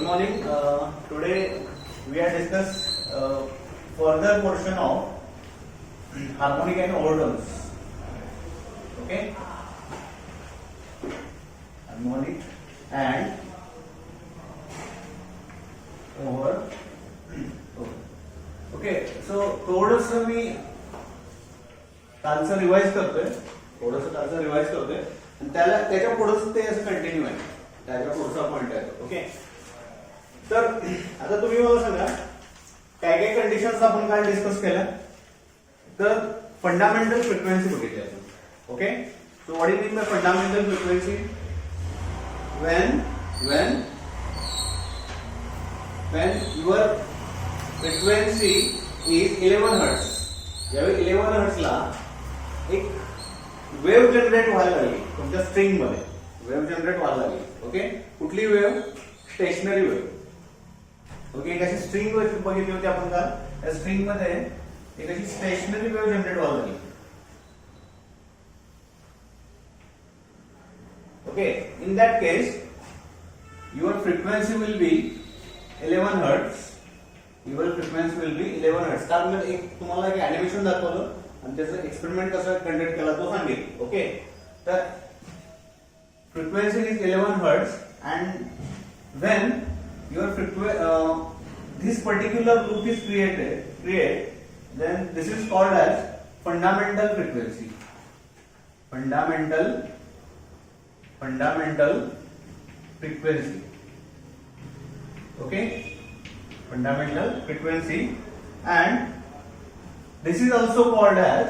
morning. Today we are discuss further portion of harmonic and overtones. Okay, harmonic and overtones. Okay, so थोडंसं मी कालचं revise करतोय, आणि त्याच्या पुढेच ते असं कंटिन्यू आहे, त्याच्या पुढचा पॉइंट आहे. ओके, तर आता तुम्ही मला सांगा काय काय कंडिशन्स आपण काय डिस्कस केल्या. तर फंडामेंटल फ्रिक्वेन्सी बघितली आपण. Okay, so what is mean by fundamental frequency? when your frequency is 11 hertz, ज्यावेळी 11 hertz ला एक वेव्ह जनरेट व्हायला लागली तुमच्या स्ट्रिंग मध्ये, वेव्ह जनरेट व्हायला लागली. ओके, कुठली वेव्ह? Stationery wave. ओके, एक अशी स्ट्रिंग बघितली होती आपण काल. त्या स्ट्रिंग मध्ये एक अशी स्टेशनरी वेव्ह जनरेट व्हायला लागली. Okay, in that case your frequency will be 11 hertz. Your frequency will be 11 hertz. कारण मी एक तुम्हाला एक अॅनिमेशन दाखवलं आणि त्याचं एक्सपेरिमेंट कसं कंडक्ट केला तो सांगेल. ओके, तर frequency is 11 hertz and when your this particular loop is created, then this is called as fundamental frequency. Fundamental frequency. Okay, fundamental frequency, and this is also called as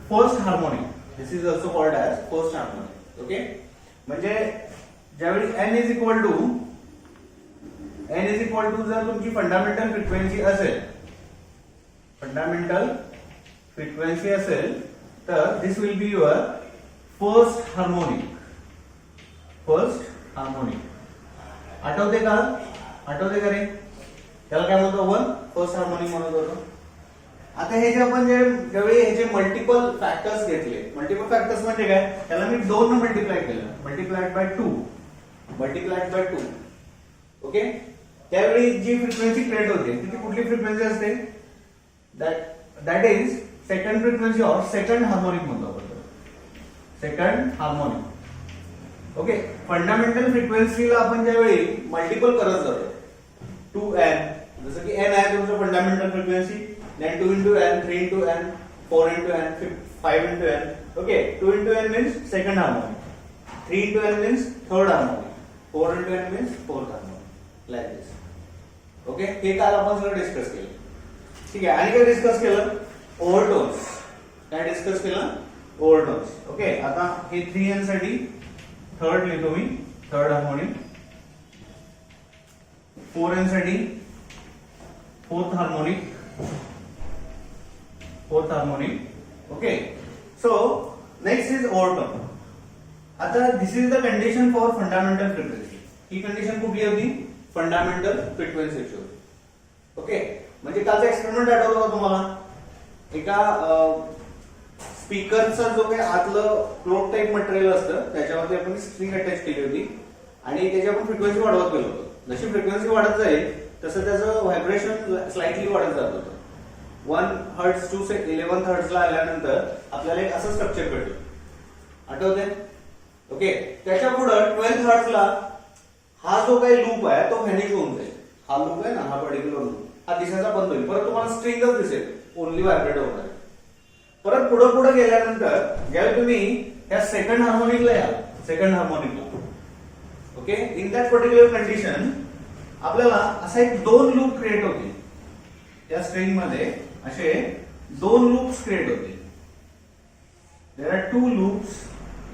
first harmonic. This is also called as first harmonic. Okay, म्हणजे ज्यावेळी n is equal to जर तुमची fundamental frequency असेल, तर this will be your first harmonic. आठवते का रे? त्याला काय म्हणतो आपण? फर्स्ट हार्मोनिक म्हणत होतो. आता हे जे आपण ज्यावेळी ह्याचे मल्टिपल फॅक्टर्स घेतले, मल्टिपल फॅक्टर्स म्हणजे काय? त्याला मी 2 ने मल्टिप्लाय केलं, मल्टिप्लाइड बाय 2. ओके, त्यावेळी जी फ्रिक्वेन्सी क्रिएट होते ती कुठली फ्रिक्वेन्सी असते? That is second frequency or second harmonic म्हणतो आपण. Second harmonic. ओके, फंडामेंटल फ्रिक्वेन्सीला आपण ज्यावेळी मल्टिपल करत जातो 2n, जसं की n आहे तुमचं fundamental frequency, then 2 into n, 3 into n, 4 into n, 5 into n. Okay, 2 into n means second harmonic, 3 into n means third harmonic, 4 into n means fourth harmonic, like this. Okay, हे काल आपण सगळं discuss केलं. ठीक आहे, आणि काय discuss केलं? ओव्हरटोन्स. काय डिस्कस केलं? ओव्हरटोन्स. ओके, आता हे 3n साठी थर्ड लिहितो मी, थर्ड हार्मोनिक. 4n साठी fourth harmonic. Okay, so next is overtone. आता this is the condition for fundamental frequency. He condition कुठली होती? फंडामेंटल फ्रिक्वेन्सीची होती. ओके, म्हणजे कालचा एक्सपेरिमेंट आठवतो का तुम्हाला? एका स्पीकरचा जो काही आतलं क्लोथ टाइप मटेरियल असतं त्याच्यावरती आपण स्ट्रिंग अटॅच केली होती आणि त्याची आपण फ्रिक्वेन्सी वाढवत गेलो होतो. जशी फ्रिक्वेन्सी वाढत जाईल तसं त्याचं व्हायब्रेशन स्लाइटली वाढत जात होतं. 1 hertz to 11 hertz ला आल्यानंतर आपल्याला एक असं स्ट्रक्चर भेटलं, आठवते? ओके, त्याच्या पुढे 12 hertz ला हा जो काही लूप आहे तो व्हॅनिश होऊन जाईल. हा लूप आहे ना, हा पर्टिक्युलर लूप हा दिसायचा बंद होईल. परत तुम्हाला स्ट्रिंगच दिसेल, ओनली व्हायब्रेट होणार. परत पुढे गेल्यानंतर ज्यावेळी तुम्ही या सेकंड हार्मोनिकला याल, okay, in that particular condition आपल्याला असा एक 2 लूप क्रिएट होतील. त्या स्ट्रिंग मध्ये असे 2 लूप्स क्रिएट होतील. There are 2 loops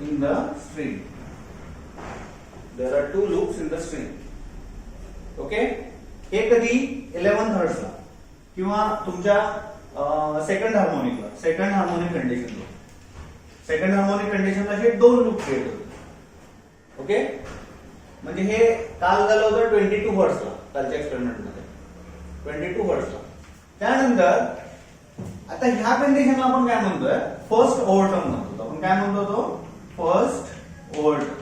in the string. Okay, हे कधी 11 hertz ला किंवा तुमच्या सेकंड हार्मोनिक कंडिशनला असे 2 लूप क्रिएट होतील. ओके, म्हणजे हे काल झालं होतं 22 hertz ला, कालच्या एक्सपेरिमेंट मध्ये 22 hertz ला. त्यानंतर आता ह्या कंडिशनला आपण काय म्हणतोय? फर्स्ट ओव्हरटोन म्हणतो. आपण काय म्हणतो तो? फर्स्ट ओव्हरटोन.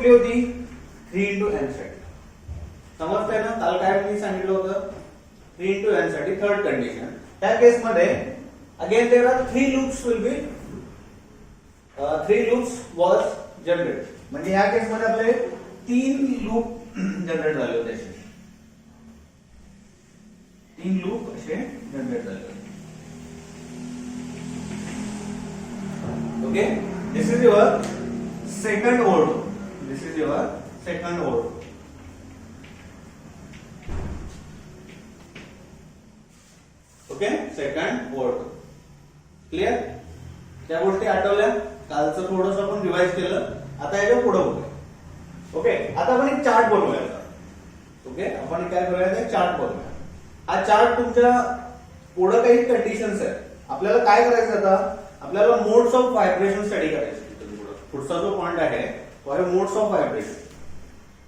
कुठली होती 3 into n साठी. समजतंय ना, काल काय मी सांगितलं होतं 3 into n साठी थर्ड कंडिशन. त्या केस मध्ये again there are 3 loops will be 3 loops was generate. म्हणजे या केस मध्ये आपले 3 लूप जनरेट झाले होते. 3 लूप असे जनरेट झाले होते. Okay, this is your second ओळ. दिस इज युअर सेकंड ओळ. ओके, सेकंड ओळ. क्लिअर? त्या गोष्टी आठवल्या? कालचं थोडंसं आपण रिवाइज केलं. आता याच्या पुढे बघूया. ओके, आता आपण एक चार्ट बनवूया. ओके, आपण काय करूया, एक चार्ट बनवूया. हा चार्ट तुमच्या पुढे काही कंडिशन्स आहेत. आपल्याला काय करायचं आता, आपल्याला मोड्स ऑफ व्हायब्रेशन स्टडी करायचं. पुढचा जो पॉइंट आहे तो आहे मोड्स ऑफ व्हायब्रेशन.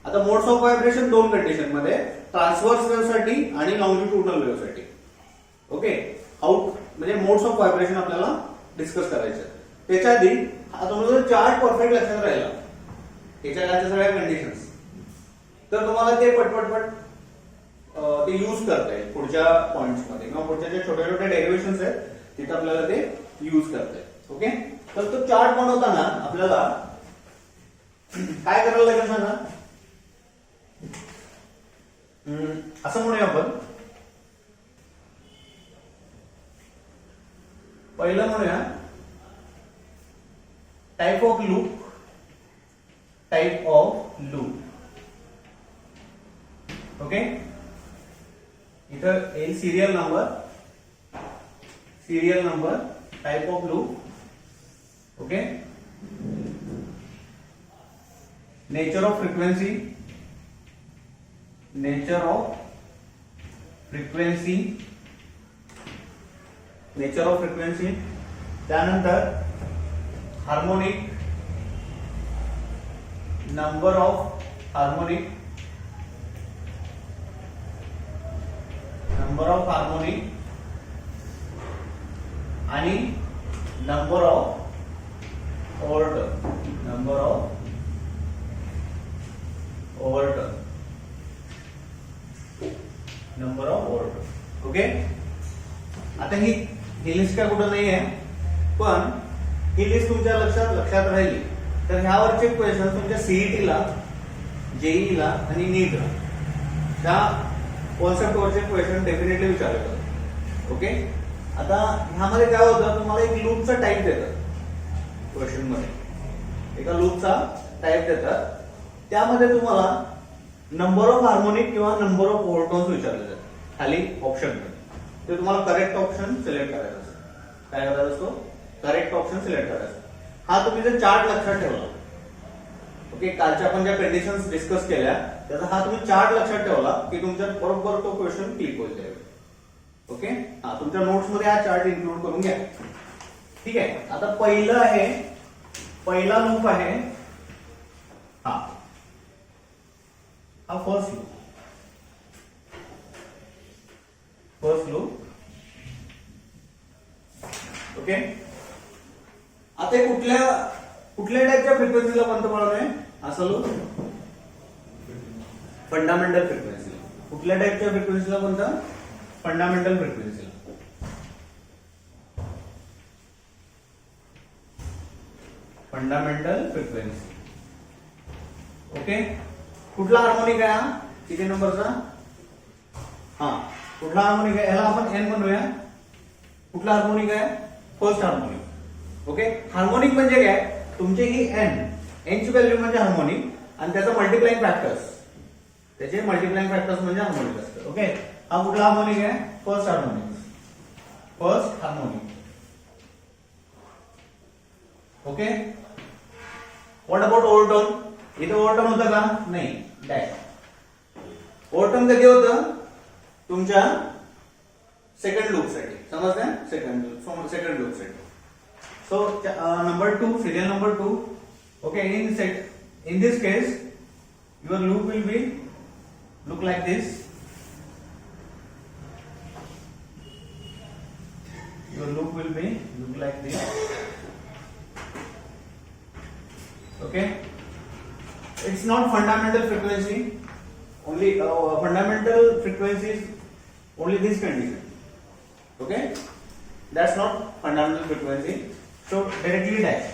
आता मोड्स ऑफ व्हायब्रेशन दोन कंडिशन मध्ये, ट्रान्सव्हर्स वेव्ह साठी आणि लॉंजिट्युडनल वेव्ह साठी. ओके, आउट म्हणजे मोड्स ऑफ व्हायब्रेशन आपल्याला डिस्कस करायचं. त्याच्या आधी आता तुम्हाला चार्ट परफेक्ट लक्षात राहिला, त्याच्या काय सगळ्या कंडिशन्स, तर तुम्हाला ते पटपट ते यूज करता येईल पुढच्या पॉइंट्स मध्ये किंवा पुढच्या जे छोटे छोटे डेरिव्हेशन्स आहेत तिथे आपल्याला ते यूज करता येईल. ओके, तर तो चार्ट बनवताना आपल्याला काय करायला लागेल सांगा. असं म्हणूया आपण, पहिलं म्हणूया type of loop. Type of loop. Okay, इधर येईल serial number, type of loop. Okay, nature of frequency, त्यानंतर हार्मोनिक, नंबर ऑफ हार्मोनिक, आणि नंबर ऑफ ओव्हरटर्न. ओके, आता ही लिस्ट काय कुठं नाही आहे, पण ही लिस्ट तुमच्या लक्षात राहिली तर ह्यावरचे क्वेश्चन तुमच्या सीईटीला, जेईला आणि नीटला त्या कॉन्सेप्टवरचे क्वेश्चन डेफिनेटली विचारले जातात. ओके, आता ह्यामध्ये काय होतं, तुम्हाला एक लूपचा टाइप देतात क्वेश्चन मध्ये. एका लूपचा टाइप देतात, त्यामध्ये तुम्हाला नंबर ऑफ हार्मोनिक किंवा नंबर ऑफ ओव्हरटोन्स विचारले जातात. खाली ऑप्शन ते तुम्हाला करेक्ट ऑप्शन सिलेक्ट करायचा असतो. काय करायचा असतो, करेक्ट ऑप्शन सिलेक्ट करायचा. हा तुम्ही जर चार्ट लक्षात ठेवला, ओके, कालच्या आपण ज्या कंडिशन्स डिस्कस केल्या त्याचा हा तुम्ही चार्ट लक्षात ठेवला की तुमच्या बरोबर तो क्वेश्चन क्लिक होईल. ओके, हा तुमच्या नोट्स मध्ये हा चार्ट इन्क्लूड करून घ्या. ठीक आहे, आता पहिला लूप आहे हा फर्स्ट लूप. ओके, आता कुठल्या टाईपच्या फ्रिक्वेन्सीला बनतं म्हणून असं लूप, फंडामेंटल फ्रिक्वेन्सीला. कुठल्या टाईपच्या फ्रिक्वेन्सीला बनतं, फंडामेंटल फ्रिक्वेन्सीला. ओके, कुठला हार्मोनिक आहे हा, किती नंबरचा, हा कुठला हार्मोनिक आहे, याला आपण एन म्हणूया. कुठला हार्मोनिक आहे, फर्स्ट हार्मोनिक. ओके, हार्मोनिक म्हणजे काय, तुमची ही एनची व्हॅल्यू म्हणजे हार्मोनिक आणि त्याचा मल्टिप्लाइंग फॅक्टर्स, त्याचे मल्टिप्लाइंग फॅक्टर्स म्हणजे हार्मोनिक असतं. ओके, हा कुठला हार्मोनिक आहे, first harmonic. Okay, what about overtone. इथे ओव्हरटोन होतं का, नाही, डॅश. ओव्हरटोन कधी होतं, तुमच्या सेकंड लूप साठी. समजलं, सेकंड लूप साठी. So number 2, serial number 2. Okay, in this case your loop will be look like this. Okay, It's not fundamental frequency. Only fundamental frequency is only this condition. Okay, that's not fundamental frequency. So directly dash.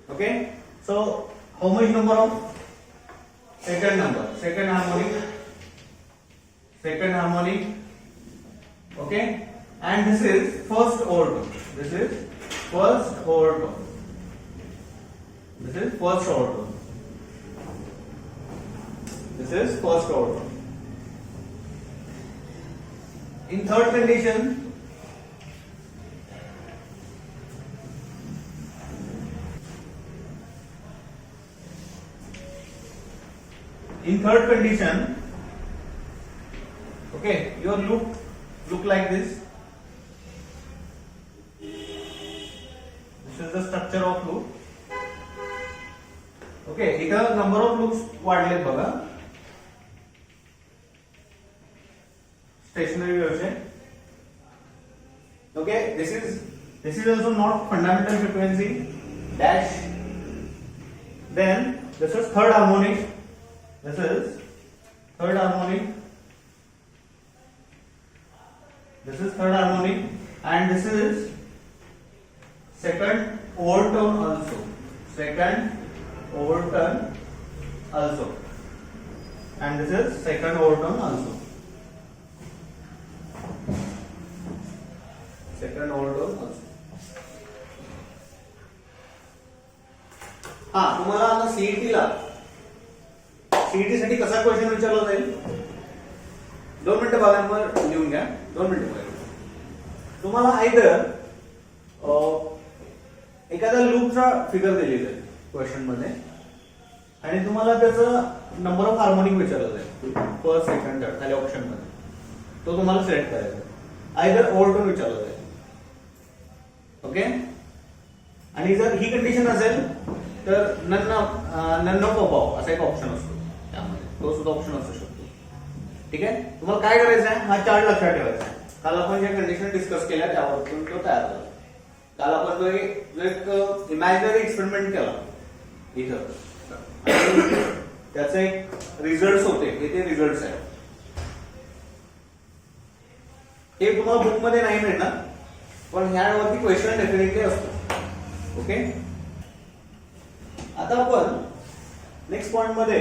Okay, so how much number of second number? Second harmonic. Okay, and this is first overtone. This is first overtone. This is first overtone. This is first overtone. In third condition, okay, your look like this. This is the structure of loop. Okay, इथं number of loops वाढलेत बघा. Stationary waves. Okay, this is also not fundamental frequency dash. Then this is third harmonic. This is third harmonic. This is third harmonic, and this is second overtone also. Second overtone also, and this is second overtone also. Second overtone also. हा, तुम्हाला आता CET साठी कसा question विचारला जाईल? 2 मिनिटं बघा, मग लिहून घ्या. 2 मिनिटं बघा. तुम्हाला आयदर एखाद्या लूपचा फिगर दिलेला आहे क्वेश्चन मध्ये, आणि तुम्हाला त्याचं नंबर ऑफ हार्मोनिक विचारलं जाईल फर्स्ट सेकंड थर्ड खाली ऑप्शन मध्ये. तो तुम्हाला सिलेक्ट करायचा आहे. आयदर ओव्हरटोन विचारलं जाईल. ओके, आणि जर ही कंडिशन असेल तर नन ऑफ अबाव असा एक ऑप्शन असतो त्यामध्ये, तो सुद्धा ऑप्शन असू शकतो. ठीक आहे, तुम्हाला काय करायचं आहे, हा चार्ट लक्षात ठेवायचा आहे. काल आपण ज्या कंडिशन डिस्कस केल्या त्यावरून तो तयार झाला. काल आपण जो एक इमॅजिनरी एक्सपेरिमेंट केला इथं, त्याचे एक रिझल्ट होते, ते रिझल्ट आहेत. हे तुम्हाला बुक मध्ये नाही मिळणार, पण ह्यावरती क्वेश्चन डेफिनेटली असतो. ओके, आता आपण नेक्स्ट पॉइंट मध्ये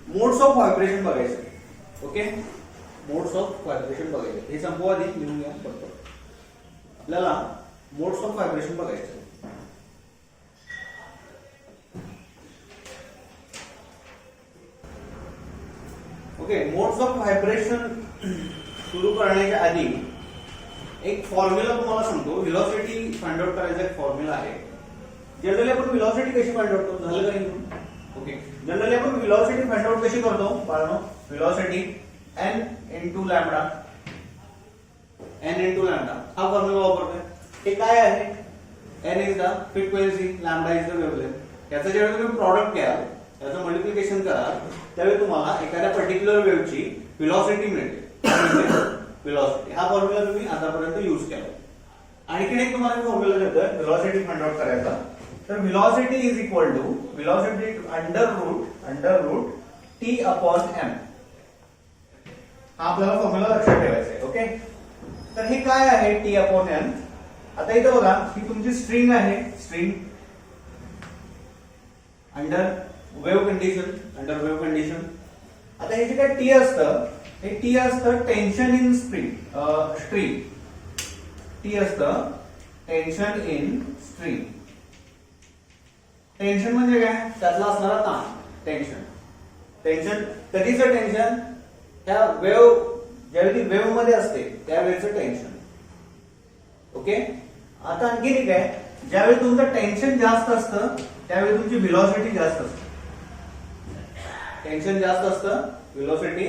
मोड्स ऑफ व्हायब्रेशन बघायचे. ओके, मोड्स ऑफ व्हायब्रेशन बघायचे. हे संपवा आधी लिहून घ्या फक्त. आपल्याला मोड्स ऑफ व्हायब्रेशन बघायचे. ओके, मोड्स ऑफ व्हायब्रेशन सुरू करण्याच्या आधी एक फॉर्म्युला तुम्हाला सांगतो. व्हेलॉसिटी फाइंड आउट करायचा एक फॉर्म्युला आहे. जनरली आपण व्हेलॉसिटी कशी फाइंड आउट करतो, झालं का नाही? ओके, जनरली आपण व्हेलॉसिटी फाइंड आउट कशी करतो बाळांनो? Velocity n into lambda, n into lambda हा फॉर्म्युला वापरतोय. हे काय आहे? n is the frequency, lambda is the wavelength. याचं जेव्हा तुम्ही प्रॉडक्ट घ्याल, याचं मल्टिप्लिकेशन कराल, त्यावेळी तुम्हाला एखाद्या पर्टिक्युलर वेव्हची व्हेलॉसिटी मिळते. व्हेलॉसिटी हा फॉर्म्युला तुम्ही आतापर्यंत यूज केला. आणखीन एक तुम्हाला फॉर्म्युला देतोय व्हेलॉसिटी फाइंड आउट करायचा. तर velocity is equal to velocity under root t upon m. हा आपल्याला फॉर्म्युला लक्षात ठेवायचा आहे. ओके, तर हे काय आहे t अपॉन m? आता इथं बघा, ही तुमची स्ट्रिंग आहे. String under wave condition. आता हे जे काय टी असतं, हे टी असतं टेन्शन इन स्ट्रिंग. टी असतं टेन्शन इन स्ट्रिंग. टेन्शन म्हणजे काय? त्यातला असणारा ताण. टेन्शन कधीचं टेन्शन? त्या ज्यावेळी वेव्ह मध्ये असते त्यावेळेचं टेन्शन. ओके, आता आणखी एक आहे, ज्यावेळी तुमचं टेन्शन जास्त असतं त्यावेळी तुमची व्हेलॉसिटी जास्त असते. टेन्शन जास्त असतं, व्हेलॉसिटी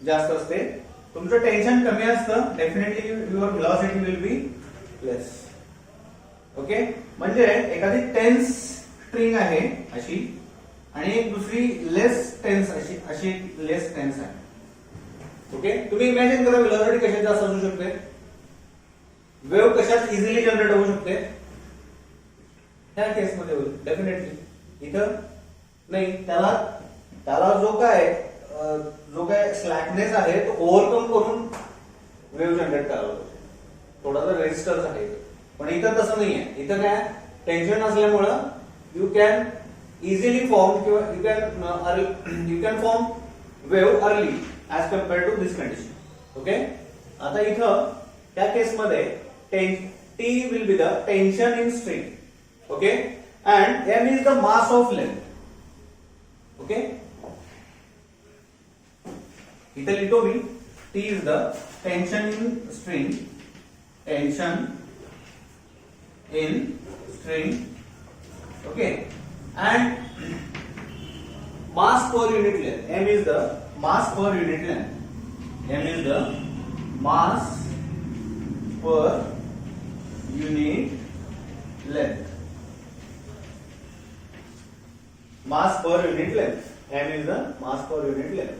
जास्त असते. तुमचं टेन्शन कमी असतं, definitely your velocity will be less. Okay, म्हणजे एखादी टेन्स स्ट्रिंग आहे अशी, आणि एक दुसरी लेस टेन्स अशी एक लेस टेन्स आहे. ओके, तुम्ही इमॅजिन करा व्हेलॉसिटी कशात जास्त असू शकते, वेव्ह कशात इझिली जनरेट होऊ शकते. त्या केसमध्ये होईल डेफिनेटली. इथं नाही, त्याला जो काय स्लॅकनेस आहे तो ओव्हरकम करून वेव्ह जनरेट करावा लागतो. थोडासा रेजिस्टन्स आहे, पण इथं तसं नाहीये. इथं काय टेन्शन असल्यामुळं यू कॅन इझिली फॉर्म किंवा you can form wave early as compared to this condition. Okay, आता इथं त्या केसमध्ये T will be the tension in string. Okay, and M is the mass of length. Okay, इथं लिहितो मी T is the tension in string. Tension in string. Okay, and mass per unit length. M is the mass per unit length. M is the mass per unit length. Mass per unit length. M is the mass per unit length.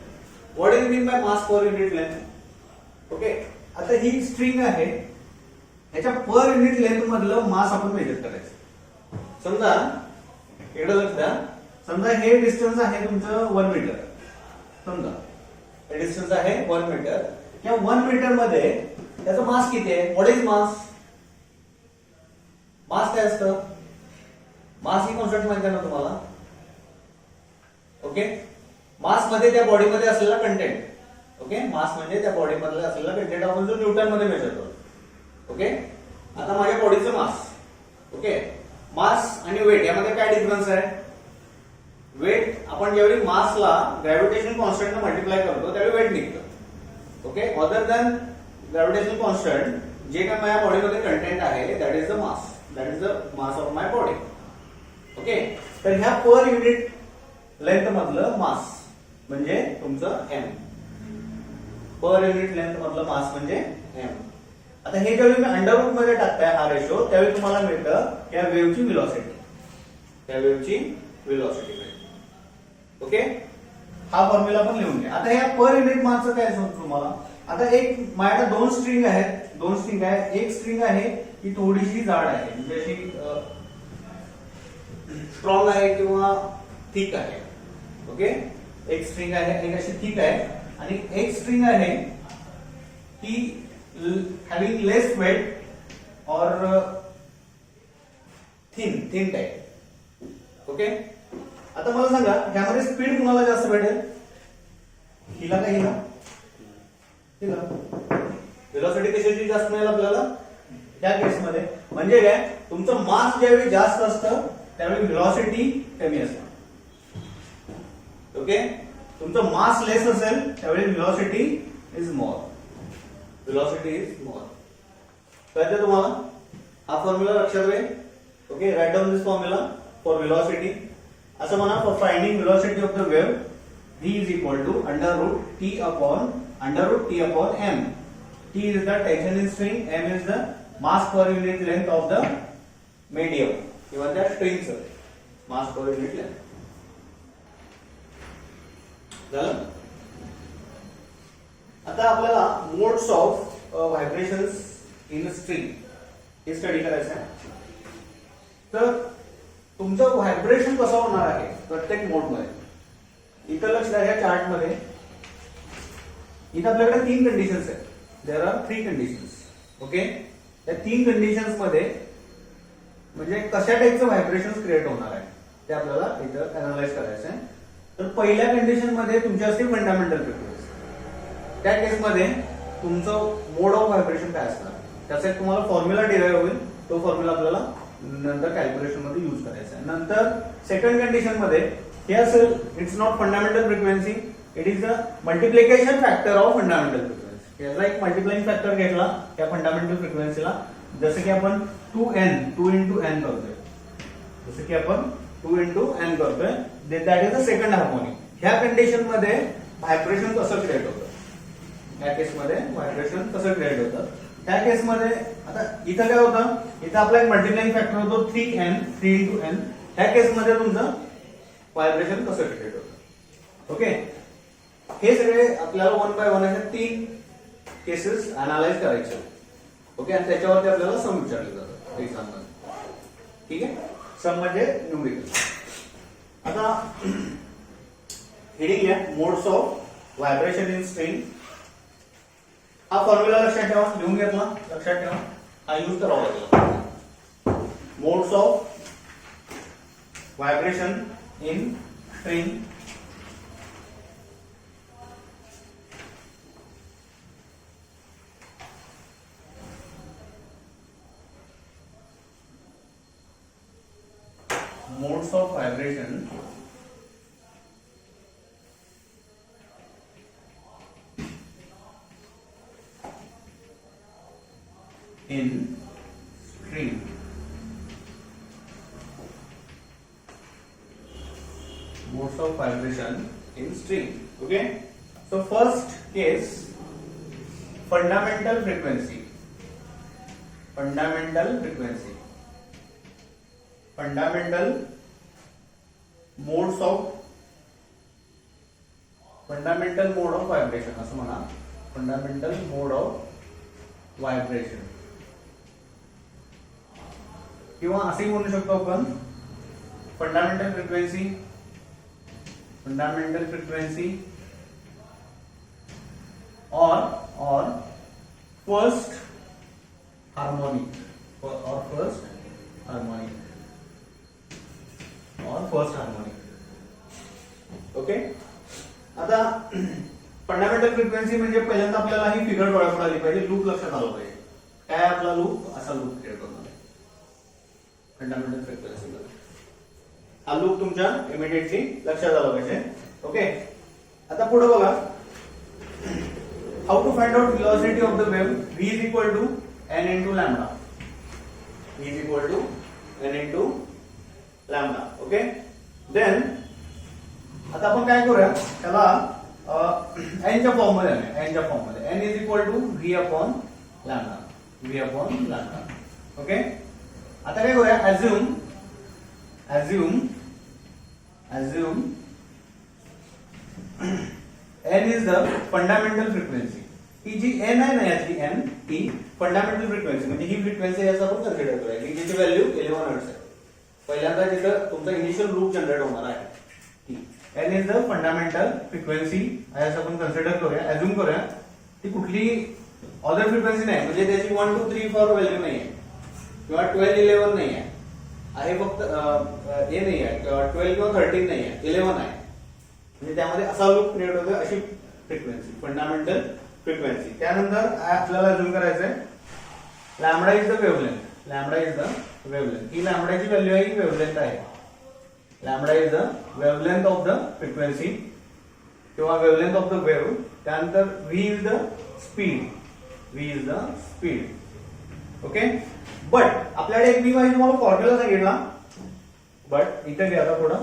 What do you mean by mass per unit length? Okay, आता ही string आहे, याच्या per unit length मधलं मास आपण major करायचं. समजा इकडे लक्ष द्या, समजा हे डिस्टन्स आहे तुमचं 1 मीटर. समजा हे डिस्टन्स आहे 1 मीटर. या 1 मीटर मध्ये त्याचं मास किती आहे? What is mass? मास काय असतं? मास ही कॉन्सेप्ट माहिती आहे ना तुम्हाला? ओके, मास मध्ये त्या बॉडी मध्ये असलेला कंटेंट. ओके, मास म्हणजे त्या बॉडी मध्ये असलेला कंटेंट आपण जो न्यूटन मध्ये मेजर करतो. ओके, आता माझ्या बॉडीचं मास. ओके, मास आणि वेट यामध्ये काय डिफरन्स आहे? वेट आपण ज्यावेळी मासला ग्रॅव्हिटेशनल कॉन्स्टंट मल्टिप्लाय करतो त्यावेळी वेट निघतं. Okay, other than gravitational constant जे काय माझ्या बॉडीमध्ये कंटेंट आहे that is the mass. That is the mass of my body. Okay, तर ह्या पर युनिट लेंथ मधलं मास म्हणजे तुमचं एम. पर युनिट लेंथ मधलं मास म्हणजे एम. आता हे जेव्हा मी अंडर रूट मध्ये टाकताय हा रेशो, त्यावेळी तुम्हाला मिळतं त्या वेव्हची व्हेलॉसिटी. त्या वेव्हची व्हेलॉसिटी मिळते. ओके, हा फॉर्म्युला आपण लिहून घ्या. आता या पर युनिट मासचं काय सांगतो तुम्हाला? आता एक माझ्याकडे दोन स्ट्रिंग आहेत. एक स्ट्रिंग आहे ती थोडीशी जाड आहे, म्हणजे अशी स्ट्रॉंग आहे किंवा थिक आहे. ओके, एक स्ट्रिंग आहे एक अशी थिक आहे, आणि एक स्ट्रिंग आहे ती हॅव्हिंग लेस वेट और थिन टाइप. ओके, आता मला सांगा ह्यामध्ये स्पीड कुणाला जास्त भेटेल? हिला का हिला? व्हेलॉसिटी कशाची जास्त मिळेल आपल्याला? त्या केसमध्ये म्हणजे काय, तुमचं मास ज्यावेळी जास्त असतं त्यावेळी व्हेलॉसिटी कमी असते. ओके, तुमचं मास लेस असेल त्यावेळी velocity is more. Velocity is more. कळतं तुम्हाला? हा फॉर्म्युला लक्षात राहील. Okay, write down this formula for velocity. असं म्हणा, for finding velocity of the wave V is equal to under root T upon m. T is the tension in string, m is the mass per unit length of the medium किंवा त्या स्ट्रिंगचं mass per unit length. झालं? आता आपल्याला modes of vibrations in string हे study करायचं आहे. तर तुमचं व्हायब्रेशन कसं होणार आहे प्रत्येक मोड मध्ये? इथं लक्ष द्या, या चार्ट मध्ये इथं आपल्याकडे 3 कंडिशन्स आहेत. There are 3 conditions. ओके, त्या 3 कंडिशन्स मध्ये म्हणजे कशा टाईपचं व्हायब्रेशन क्रिएट होणार आहे ते आपल्याला इथं अनालाइज करायचं आहे. तर पहिल्या कंडिशन मध्ये तुमची असते फंडामेंटल फ्रिक्वेन्सी. त्या केसमध्ये तुमचं मोड ऑफ व्हायब्रेशन काय असणार त्याचा एक तुम्हाला फॉर्म्युला डिराईव्ह होईल. तो फॉर्म्युला आपल्याला नंतर कॅल्क्युलेशन मध्ये यूज करायचा आहे. नंतर सेकंड कंडिशन मध्ये हे असेल, it's not fundamental frequency, it is the multiplication factor of fundamental frequency. याचा एक मल्टिप्लाइंग फॅक्टर घेतला त्या फंडामेंटल फ्रिक्वेन्सीला, जसं की आपण 2 into n करतोय. जसं की आपण 2 into n करतोय, that is the second harmonic. ह्या कंडिशन मध्ये व्हायब्रेशन कसं क्रिएट होतं? या केसमध्ये व्हायब्रेशन कसं क्रिएट होतं? त्या केसमध्ये आता इथं काय होतं? इथं आपला एक मल्टिप्लाइंग फॅक्टर होतो 3 into n. त्या केसमध्ये तुमचं व्हायब्रेशन कसं क्रिएट होतं? ओके, हे सगळे आपल्याला 1 by 1 अशा 3 केसेस अनालाइज करायचे. ओके, आणि त्याच्यावरती आपल्याला सम विचारले जातात एक्झाम मध्ये. ठीक आहे, सम म्हणजे न्यूमेरिकल. आता हेडिंग घ्या, modes of vibration in string. हा फॉर्म्युला लक्षात ठेवा, लिहून घेतला, लक्षात ठेवा, हा यूज करावा लागेल. Modes of vibration in string. Modes of vibration in string. Modes of vibration in string. Okay. So first case, fundamental frequency. Fundamental frequency. Fundamental modes of fundamental mode of vibration असं म्हणा. Fundamental mode of vibration किंवा असे म्हणू शकतो आपण fundamental frequency, fundamental frequency or first harmonic or first harmonic. First harmonic. Okay. आता fundamental frequency म्हणजे पहिल्यांदा आपल्याला ही फिगर डोळ्यापुढे आली पाहिजे, लूप लक्षात आलं पाहिजे. काय आपला लूप, असा लूप क्रिएट करणार आहे फंडामेंटल फ्रिक्वेन्सी मध्ये. हा लूप तुमच्या इमिडिएटली लक्षात आला पाहिजे. ओके. आता पुढे बघा, how to find out velocity of the wave. v is equal to n into lambda. v is equal to n into lambda. Okay. Then आता आपण काय करूया, त्याला n च्या फॉर्म मध्ये आणूया. n च्या फॉर्म मध्ये n is equal to v upon lambda. v upon lambda. Okay. आता काय करूया, assume n is the fundamental frequency. He G n आहे ना, याची n ही फंडामेंटल फ्रिक्वेन्सी म्हणजे ही फ्रिक्वेन्सी याचा आपण कन्सिडर करूया की जिची व्हॅल्यू 11 हर्ट्झ आहे. पहिल्यांदा तिथं तुमचा इनिशियल लूप जनरेट होणार आहे. n is the fundamental frequency असं आपण कन्सिडर करूया, अज्युम करूया. ती कुठली अदर फ्रिक्वेन्सी नाही, म्हणजे त्याची 1 2 3 4 व्हॅल्यू नाही आहे किंवा 12 11 नाही आहे, फक्त हे नाही आहे, 12 किंवा 13 नाही आहे, 11 आहे. म्हणजे त्यामध्ये असा लूप क्रिएट होतो, अशी फ्रिक्वेन्सी फंडामेंटल फ्रिक्वेन्सी. त्यानंतर आपल्याला अज्युम करायचं आहे lambda is the wavelength. Lambda is the wavelength. ही लॅम्बडाची व्हॅल्यू आहे, ही वेव्हलेंथ आहे. Lambda is the wavelength of the frequency किंवा वेव्हलेंथ ऑफ द वेव्ह. त्यानंतर v is the speed. v is the speed. Okay. But आपल्याकडे एक मी माहिती तुम्हाला फॉर्म्युला सांगितला, बट इथे घ्या आता थोडं.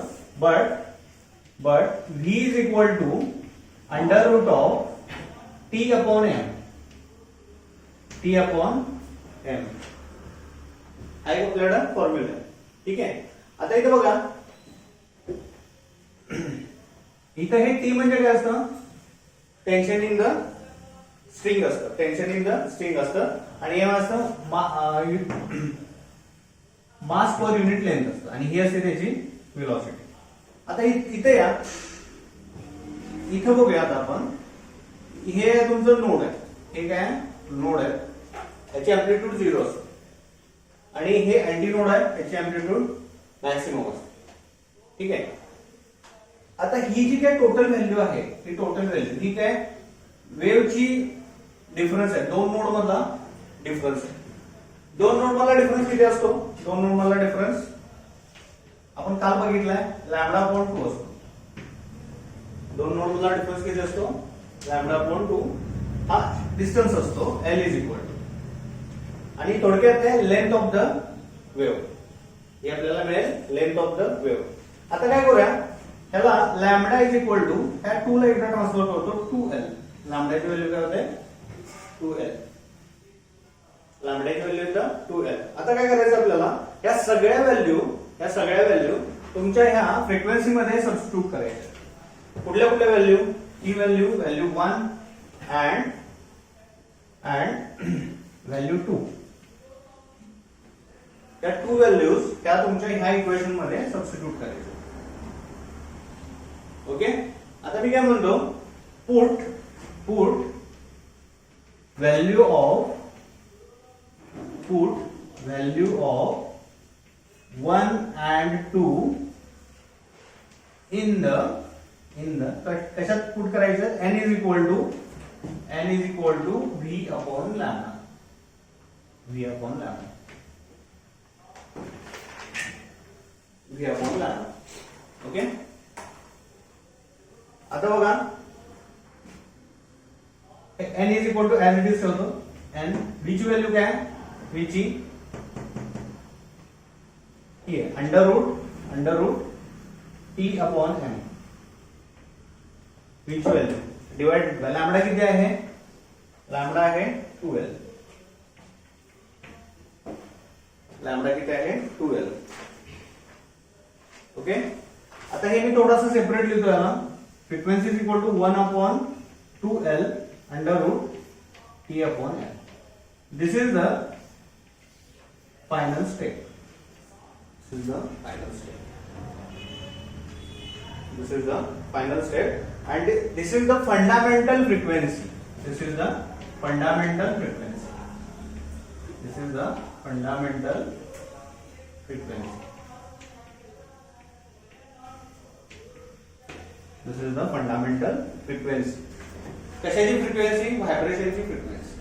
But v is equal to under root of t upon m. t upon m हा एक आपल्याला फॉर्म्युला आहे. ठीक आहे. आता इथे बघा, इथे हे टी म्हणजे काय असतं, टेन्शन इन द स्ट्रिंग असतं. टेन्शन इन द स्ट्रिंग असतं. आणि एम असतं मास पर युनिट लेंथ असतं. आणि ही असते त्याची व्हेलॉसिटी. आता इथे या, इथे बघूया आता आपण, हे तुमचं नोड आहे, हे काय नोड आहे, याची अँप्लिट्यूड 0 असतं. आणि हे अँटी नोड आहे, याची अँप्लिट्यूड मॅक्सिमम असते. ठीक आहे. आता ही जी काय टोटल व्हॅल्यू आहे, ही टोटल व्हॅल्यू ही काय वेव्हची डिफरन्स आहे, दोन नोड मधला डिफरन्स आहे. दोन नोड मधला डिफरन्स किती असतो, दोन नोड मधला डिफरन्स आपण काल बघितलाय, लॅम्बडा अपॉन 2 असतो. दोन नोड मधला डिफरन्स किती असतो, लॅम्बडा अपॉन 2 हा डिस्टन्स असतो. L इज इक्वल टू, आणि थोडक्यात आहे लेंथ ऑफ द वेव्ह. हे आपल्याला मिळेल लेंथ ऑफ द वेव्ह. आता काय करूया, ह्याला लॅम्बडा इज इक्वल टू ह्या 2 ला एकदा ट्रान्सफर करतो 2L. लॅम्बडाची व्हॅल्यू काय होते 2L. लॅम्बडाची व्हॅल्यू येतं 2L. आता काय करायचं आपल्याला, या सगळ्या व्हॅल्यू तुमच्या ह्या फ्रिक्वेन्सी मध्ये सबस्टिट्यूट करायच्या. कुठल्या value, he value 1 and value 2. त्या 2 व्हॅल्यूज त्या तुमच्या ह्या इक्वेशन मध्ये सबस्टिट्यूट करायच्या. ओके, आता मी काय म्हणतो, put value of 1 and 2 in the कशात पुट करायचं, n is equal to v upon lambda, okay. आता बघा n is equal to as it is ठेवतो, n v ची व्हॅल्यू काय, v ची ही आहे under root t upon n, v ची व्हॅल्यू डिवाइडेड बाय लॅम्बडा किती आहे, लॅम्बडा आहे 12, लॅम्बडा किती आहे 12. ओके, आता हे मी थोडासा सेपरेट लिहितो याला, frequency is equal to 1 upon 2l under root t upon n. This is the final step, and this is the fundamental frequency. This is the fundamental frequency. कशाची frequency, व्हायब्रेशनची frequency.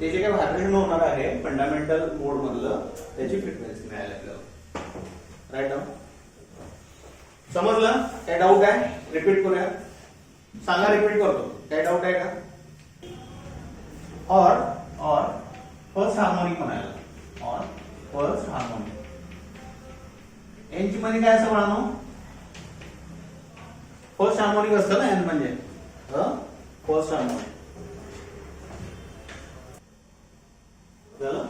ते जे काही vibration होणार आहे fundamental मोड मधलं, त्याची frequency मिळाली आपल्याला. राईट नाउ समजलं, काय डाऊट आहे, रिपीट करूया, सांगा, रिपीट करतो, काय डाऊट आहे का. और फर्स्ट हार्मोनिक म्हणायला, एनची मध्ये काय असं म्हणालो, फर्स्ट हार्मोनिक असतं ना एन म्हणजे फर्स्ट हार्मोनिक. झालं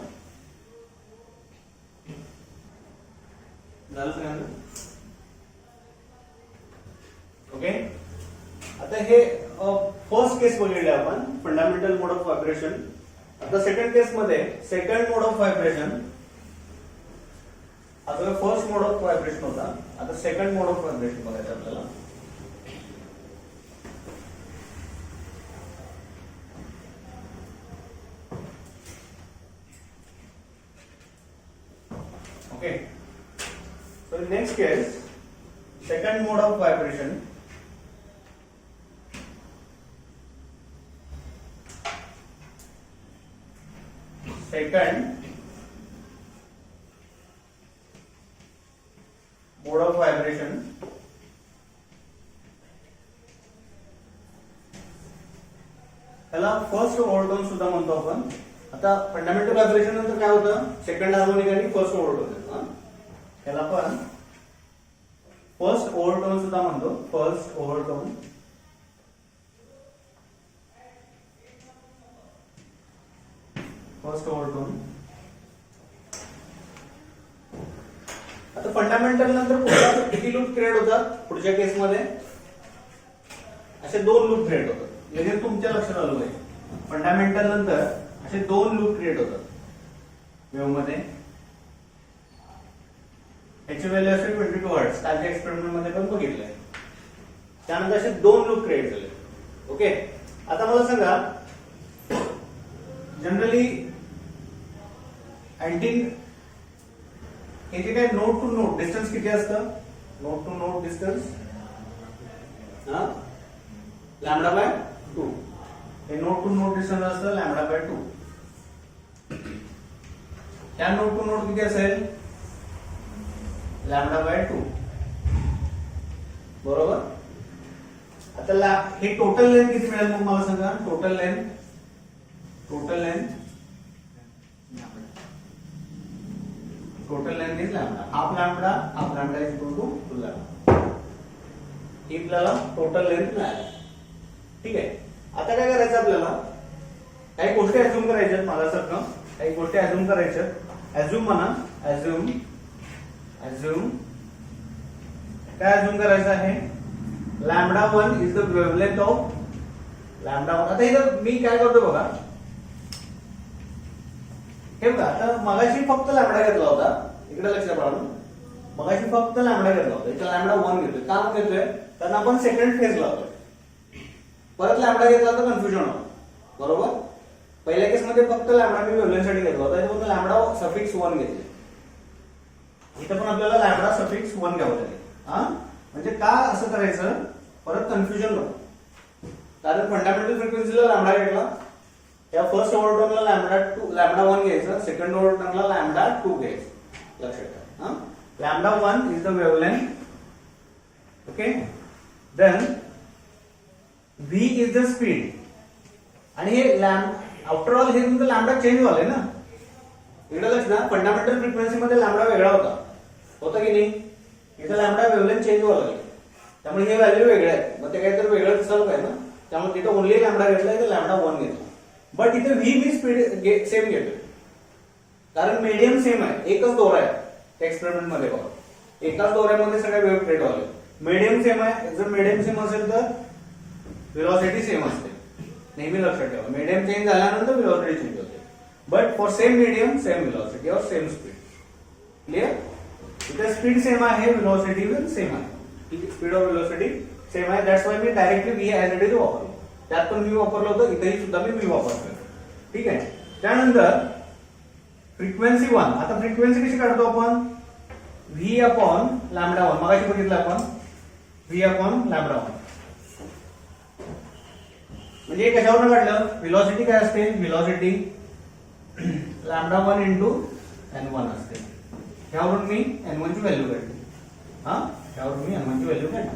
सगळ्यांना, ओके. आता हे फर्स्ट केस बघितले आपण, फंडामेंटल मोड ऑफ व्हायब्रेशन. आता सेकंड केस मध्ये, सेकंड मोड ऑफ व्हायब्रेशन, आता फर्स्ट मोड ऑफ व्हायब्रेशन होता, आता सेकंड मोड ऑफ व्हायब्रेशन बघायचं आपल्याला. Okay, so next case, second mode of vibration. Second mode of vibration. त्याला फर्स्ट ओव्हरटोन सुद्धा म्हणतो आपण. आता फंडामेंटल व्हायब्रेशन नंतर काय होतं, सेकंड हार्मोनिक आणि फर्स्ट ओव्हरटोन येतो. त्याला आपण फर्स्ट ओव्हरटोन सुद्धा म्हणतो, फर्स्ट ओव्हरटोन. आता फंडामेंटल नंतर पुढच्या किती लूप क्रिएट होतात, पुढच्या केसमध्ये असे 2 लूप क्रिएट होतात. लगेच तुमच्या लक्षात आलं आहे, फंडामेंटल नंतर असे 2 लूप क्रिएट होतात वेव्ह मध्ये. याची व्हॅल्यू असेल 22 हर्ट्झ, कालच्या एक्सपेरिमेंट मध्ये पण बघितलंय. त्यानंतर असे 2 लूप क्रिएट झाले. ओके, आता मला सांगा, जनरली अँटीन हे जे काय नोड टू नोड डिस्टन्स किती असतं, node to node distance lambda by 2. हे नोड टू नोड डिस्टन्स असतं लॅम्बडा बाय 2. त्या नोड टू नोड किती असेल, लॅम्बडा बाय 2, बरोबर. आता हे टोटल लेंथ किती मिळेल मग मला सांगा, total length is lambda, half lambda is equal to full lambda. ही आपल्याला टोटल लेंथ मिळाली. ठीक आहे, आता काय करायचं आपल्याला, काही गोष्टी अझ्युम करायच्यात माझ्यासारखं, काही गोष्टी अझ्युम करायच्यात. अझ्युम म्हणा, अझ्युम काय अझ्युम करायचं आहे, lambda 1 is the wavelength of lambda 1. आता इथं मी काय करतो बघा, हे बघा, आता मगाशी फक्त लॅम्बडा घेतला होता, इकडे लक्ष पाडून. मगाशी फक्त लॅमडा घेतला होता, इथं लॅमडा 1 घेतोय. का घेतोय? कारण आपण सेकंड फेज लावतोय. परत लॅमडा घेतला तर कन्फ्युजन होतं, बरोबर. पहिल्या केसमध्ये फक्त लॅमडा मी वेव्हलेंथसाठी घेतला होता, इथे फक्त लॅमडा सफिक्स 1 घेतले. इथं पण आपल्याला लॅमडा सफिक्स 1 घ्यावं लागेल. हा म्हणजे का असं करायचं, परत कन्फ्युजन नको. कारण फंडामेंटल फ्रिक्वेन्सीला लॅमडा घेतला, या फर्स्ट ओव्हरटर्नला लॅमडा 1 घ्यायचं, सेकंड ओव्हरटर्नला लॅमडा 2 घ्यायचं. लक्षात ठेवा. Lambda 1 is the wavelength. Okay. Then v is the speed. आणि हे आफ्टर ऑल हे तुमचं लॅमडा चेंज झालंय ना. इकडे लक्ष द्या, फंडामेंटल फ्रिक्वेन्सी मध्ये लॅमडा वेगळा होता की नाही. इथं लॅमडा वेव्हलेंथ चेंज व्हायला लागली, त्यामुळे हे व्हॅल्यू वेगळे आहेत. मग ते काहीतरी वेगळं दिसायला पाहिजे ना, त्यामुळे तिथं ओनली लॅमडा घेतला, इथं लॅमडा 1 घेतला. बट इथे v मी स्पीड सेम घेतोय, कारण मीडियम सेम आहे. एकच दोरा आहे एक्सपेरिमेंट मध्ये बघा, एकाच दोऱ्यामध्ये सगळ्या वेव्ह क्रिएट व्हायला. मीडियम सेम आहे. जर मीडियम सेम असेल तर व्हेलॉसिटी सेम असते. नेहमी लक्षात ठेवा, मीडियम चेंज झाल्यानंतर व्हेलॉसिटी चेंज होते. But for same medium same velocity और सेम स्पीड. क्लियर. इथे स्पीड सेम आहे, व्हेलॉसिटी विल सेम आहे. स्पीड और व्हेलॉसिटी सेम आहे. That's why me directly v as it is वापरलो. त्यात पण v वापरलं होतं, इथेही सुद्धा मी v वापरतोय. ठीक आहे. त्यानंतर फ्रिक्वेन्सी 1. आता फ्रिक्वेन्सी कशी काढतो आपण? v upon lambda 1. मगाशी बघितलं आपण v अपॉन लॅमडा 1. म्हणजे हे कशावरून काढलं? व्हेलॉसिटी काय असते? व्हेलॉसिटी लॅमडा 1 इंटू n1 असते. त्यावरून मी n1 ची व्हॅल्यू काढली. त्यावरून मी n1 ची व्हॅल्यू काढली.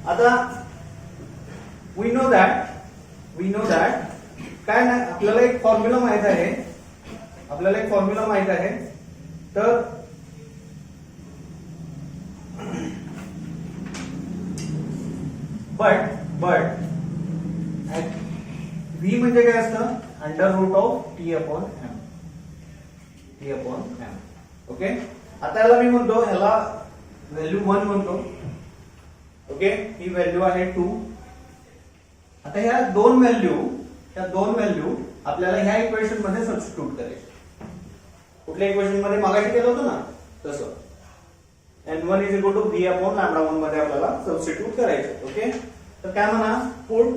आता वी नो दॅट काय नाही, आपल्याला एक फॉर्म्युला माहित आहे. तर बट v म्हणजे काय असतं? Under root of t upon m. Okay. आता याला मी म्हणतो, ह्याला व्हॅल्यू 1 म्हणतो. ओके. ही व्हॅल्यू आहे 2. आता ह्या दोन व्हॅल्यू आपल्याला ह्या इक्वेशन मध्ये सबस्टिट्यूट करायचे. कुठल्या इक्वेशन मध्ये? मागाशी केलं होतं ना तसं. n1 is equal to v upon lambda 1 मध्ये आपल्याला सबस्टिट्यूट करायचे. ओके. तर काय म्हणा? Put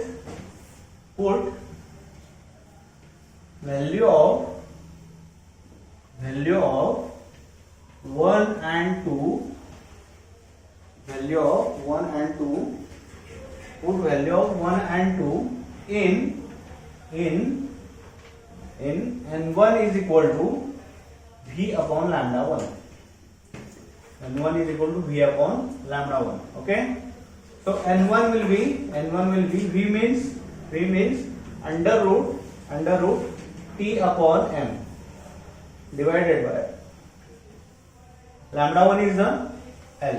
value of 1 and 2, value of 1 and 2, put value of 1 and 2 in n1 is equal to v upon lambda 1. n1 is equal to v upon lambda 1. Okay. So n1 will be v means under root t upon m divided by lambda 1 is the L.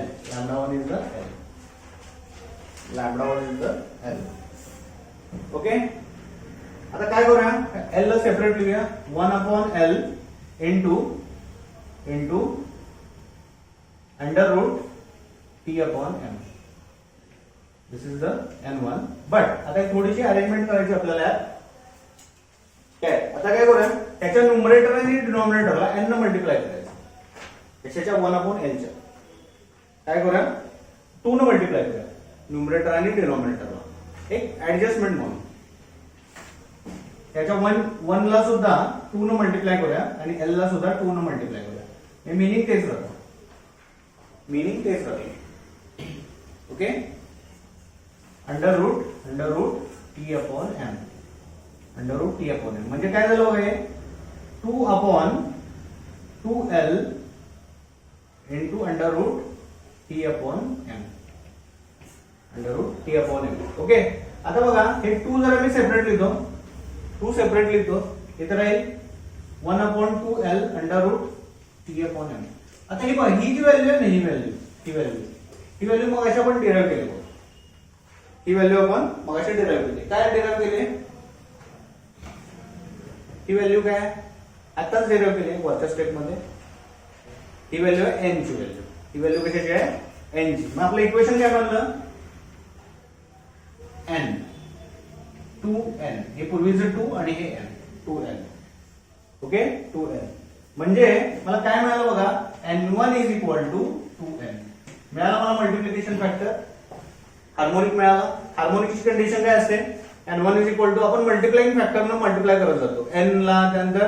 Okay. आता काय करूया? L ला separate लिहूया. 1 upon L into under root t upon m. This is the n1. But आता थोडीशी arrangement करायची आपल्याला. काय आता काय करूया? त्याच्या न्यूमरेटर आणि डिनॉमिनेटरला n न मल्टिप्लाय करायचं. त्याच्या 1 अपॉन l च्या काय करूया? 2 न मल्टिप्लाय करूया न्यूमरेटर आणि डिनॉमिनेटरला, एक ऍडजस्टमेंट म्हणून. त्याच्या 1 ला सुद्धा 2 न मल्टिप्लाय करूया आणि l ला सुद्धा 2 न मल्टिप्लाय करूया. हे मीनिंग तेच राहतं. Okay. Under root t upon m. म्हणजे काय झालं हे? 2 upon 2l into under root t upon m. Okay. आता बघा, हे 2 जरा मी सेपरेट लिहितो. इथे राहील 1 upon 2l under root t upon m. आता ही बघा, ही जी व्हॅल्यू आहे ना, ही व्हॅल्यू मग अशा आपण डिराइव्ह केली. काय डिराइव्ह केली? ही व्हॅल्यू काय? आताच डिराइव्ह केली वरच्या स्टेप मध्ये. ही व्हॅल्यू आहे n ची व्हॅल्यू. ही व्हॅल्यू कशाची आहे? n ची. मग आपलं इक्वेशन काय बनलं? n 2n. हे पूर्वीचं 2 आणि हे n 2n. ओके. 2n म्हणजे मला काय मिळालं बघा? n1 is equal to 2n. मिळाला मला मल्टिप्लिकेशन फॅक्टर, हार्मोनिक मिळाला. हार्मोनिकची कंडिशन काय असते, n1 इज इक्वल टू, आपण मल्टिप्लाइंग फॅक्टरनं मल्टिप्लाय करत जातो. n ला त्यानंतर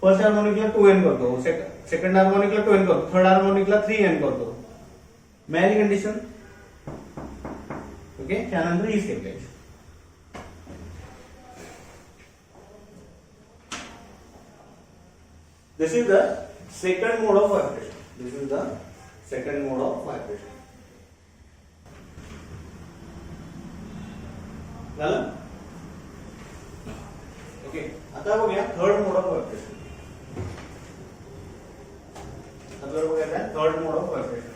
फर्स्ट हार्मोनिकला 2n करतो, सेकंड हार्मोनिकला 2n करतो, थर्ड हार्मोनिकला 3n करतो. मिळाली कंडिशन. ओके, त्यानंतर ही स्टेप घ्यायची. This is the second mode of vibration. This is the second mode of vibration. झालं? ओके, आता बघूया थर्ड मोड ऑफ व्हायब्रेशन. आता बघूया काय third mode of vibration.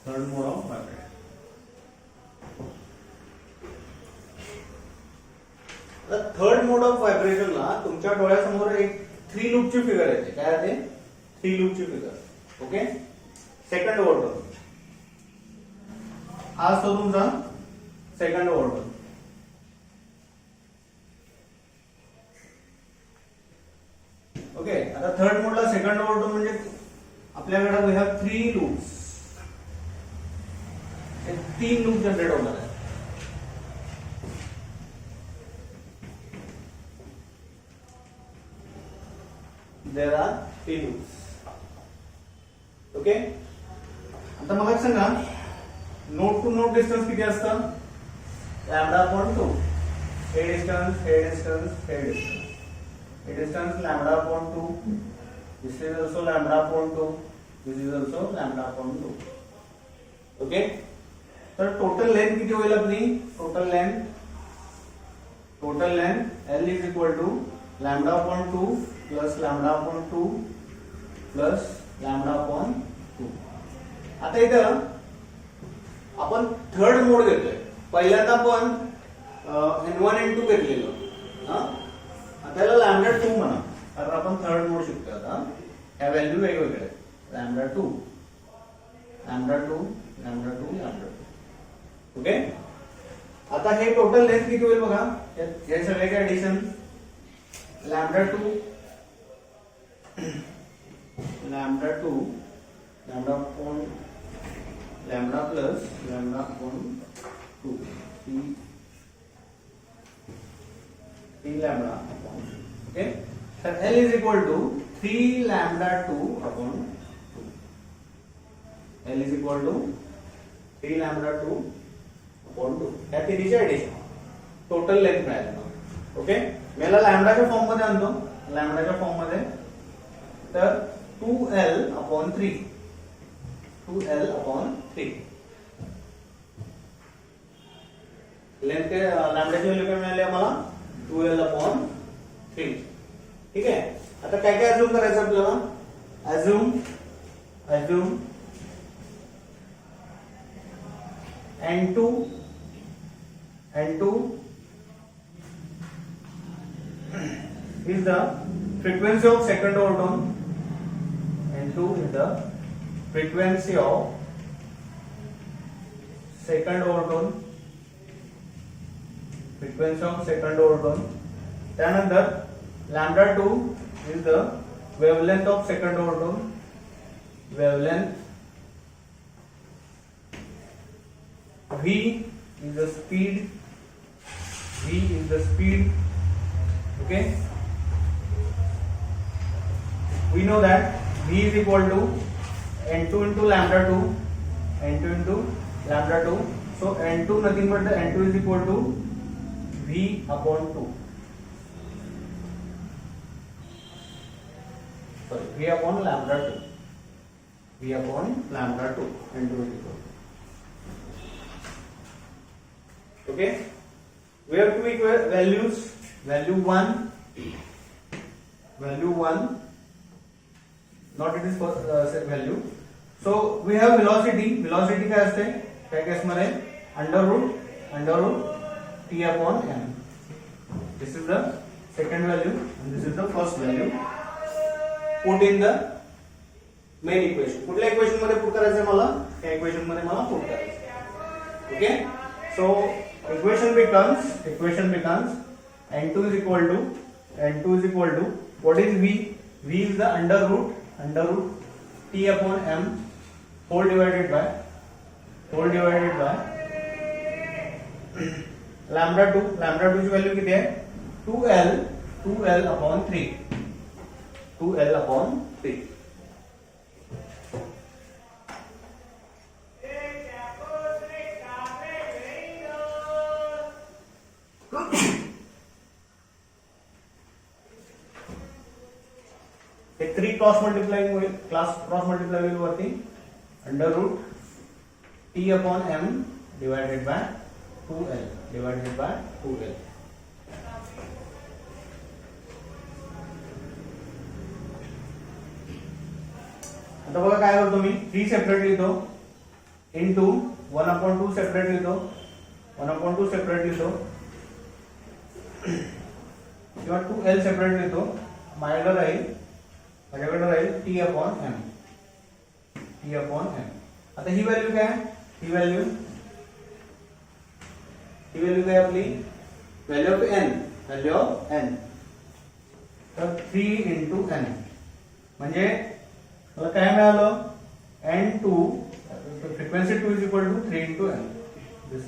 Third mode of vibration. Third mode of व्हायब्रेशनला तुमच्या डोळ्यासमोर एक 3 लूपची फिगर येते. काय आहे ते? 3 लूपची फिगर. Okay, second ओव्हरटोन. हा असतो तुमचा सेकंड ओव्हरटोन. ओके, आता थर्ड मोडला सेकंड ओव्हरटोन म्हणजे आपल्याकडे we have 3 loops. 3 loop generate होणार आहे. There are 3 loops. ओके, आता मला सांगा नोड टू नोड डिस्टन्स किती असतं? Lambda upon 2. हे डिस्टन्स, हे डिस्टन्स, हे डिस्टन्स. हे distance lambda upon 2. This is also lambda upon 2. This is also lambda upon 2. Okay, तर टोटल लेंथ किती होईल आपली? Total length L is equal to lambda upon 2 plus lambda upon 2 plus lambda upon 2. आता इथं आपण third मोड घेतोय. पहिल्यांदा आपण n1 n2 घेतलेलं, आता याला लॅम्बडा 2 म्हणा, कारण आपण थर्ड मोड शिकतोय. आता ह्या व्हॅल्यू वेगवेगळ्या आहेत. Lambda 2, lambda 2, lambda 2, lambda 2. Okay, आता हे टोटल लेंथ किती होईल बघा. हे सगळे addition lambda 2, lambda 2, lambda upon lambda plus lambda upon 2, ती लॅम्बडा अपॉन. ओके, तर L is equal to 3 lambda 2 upon 2. L is equal to 3 lambda 2 upon 2. या तिन्हीचे ऍडिशन टोटल लेंथ मिळाली. ओके, मी याला लॅम्बडाच्या फॉर्म मध्ये आणतो. लॅम्बडाच्या फॉर्म मध्ये तर 2L upon 3, 2L upon 3 length. लॅम्बडाची व्हॅल्यू काय मिळाली आम्हाला? 2L upon 3. ठीक आहे, आता काय काय अज्यूम करायचं आपल्याला? Assume n2 is the frequency of second overtone. N2 is the frequency of second overtone. त्यानंतर lambda 2 is the wavelength of second overtone. Wavelength. V is the speed. Okay, we know that V is equal to n2 into lambda 2, so n2 nothing but the n2 is equal to V upon 2. Sorry, V upon lambda 2, n2 is equal to. Okay, we have to make values. Value 1, not it is value. So we have velocity काय असते त्या case मध्ये under root t upon m. This is the second value and this is the first value. Put in the main equation. कुठल्या equation मध्ये put करायचं मला? या equation मध्ये मला पुट करायचं. Okay? So equation becomes n2 is equal to what is v? V is the under root t upon m whole divided by lambda 2 ची value किती आहे? 2l upon 3. 2l upon 3. हे 3 क्रॉस मल्टिप्लाइंग होईल वरती under root t upon m divided by 2l. आता बघा काय करतो मी 3 सेपरेट लिहितो इनटू 1/2 सेपरेट लिहितो 1/2 सेपरेट लिहितो किंवा 2l सेपरेट लिहितो. माझ्याकडे राहील t अपॉन m. आता ही व्हॅल्यू काय? ही व्हॅल्यू काय आपली? Value of n. तर 3 into n म्हणजे मला काय मिळालं? n2 frequency 2 is equal to 3 into n. This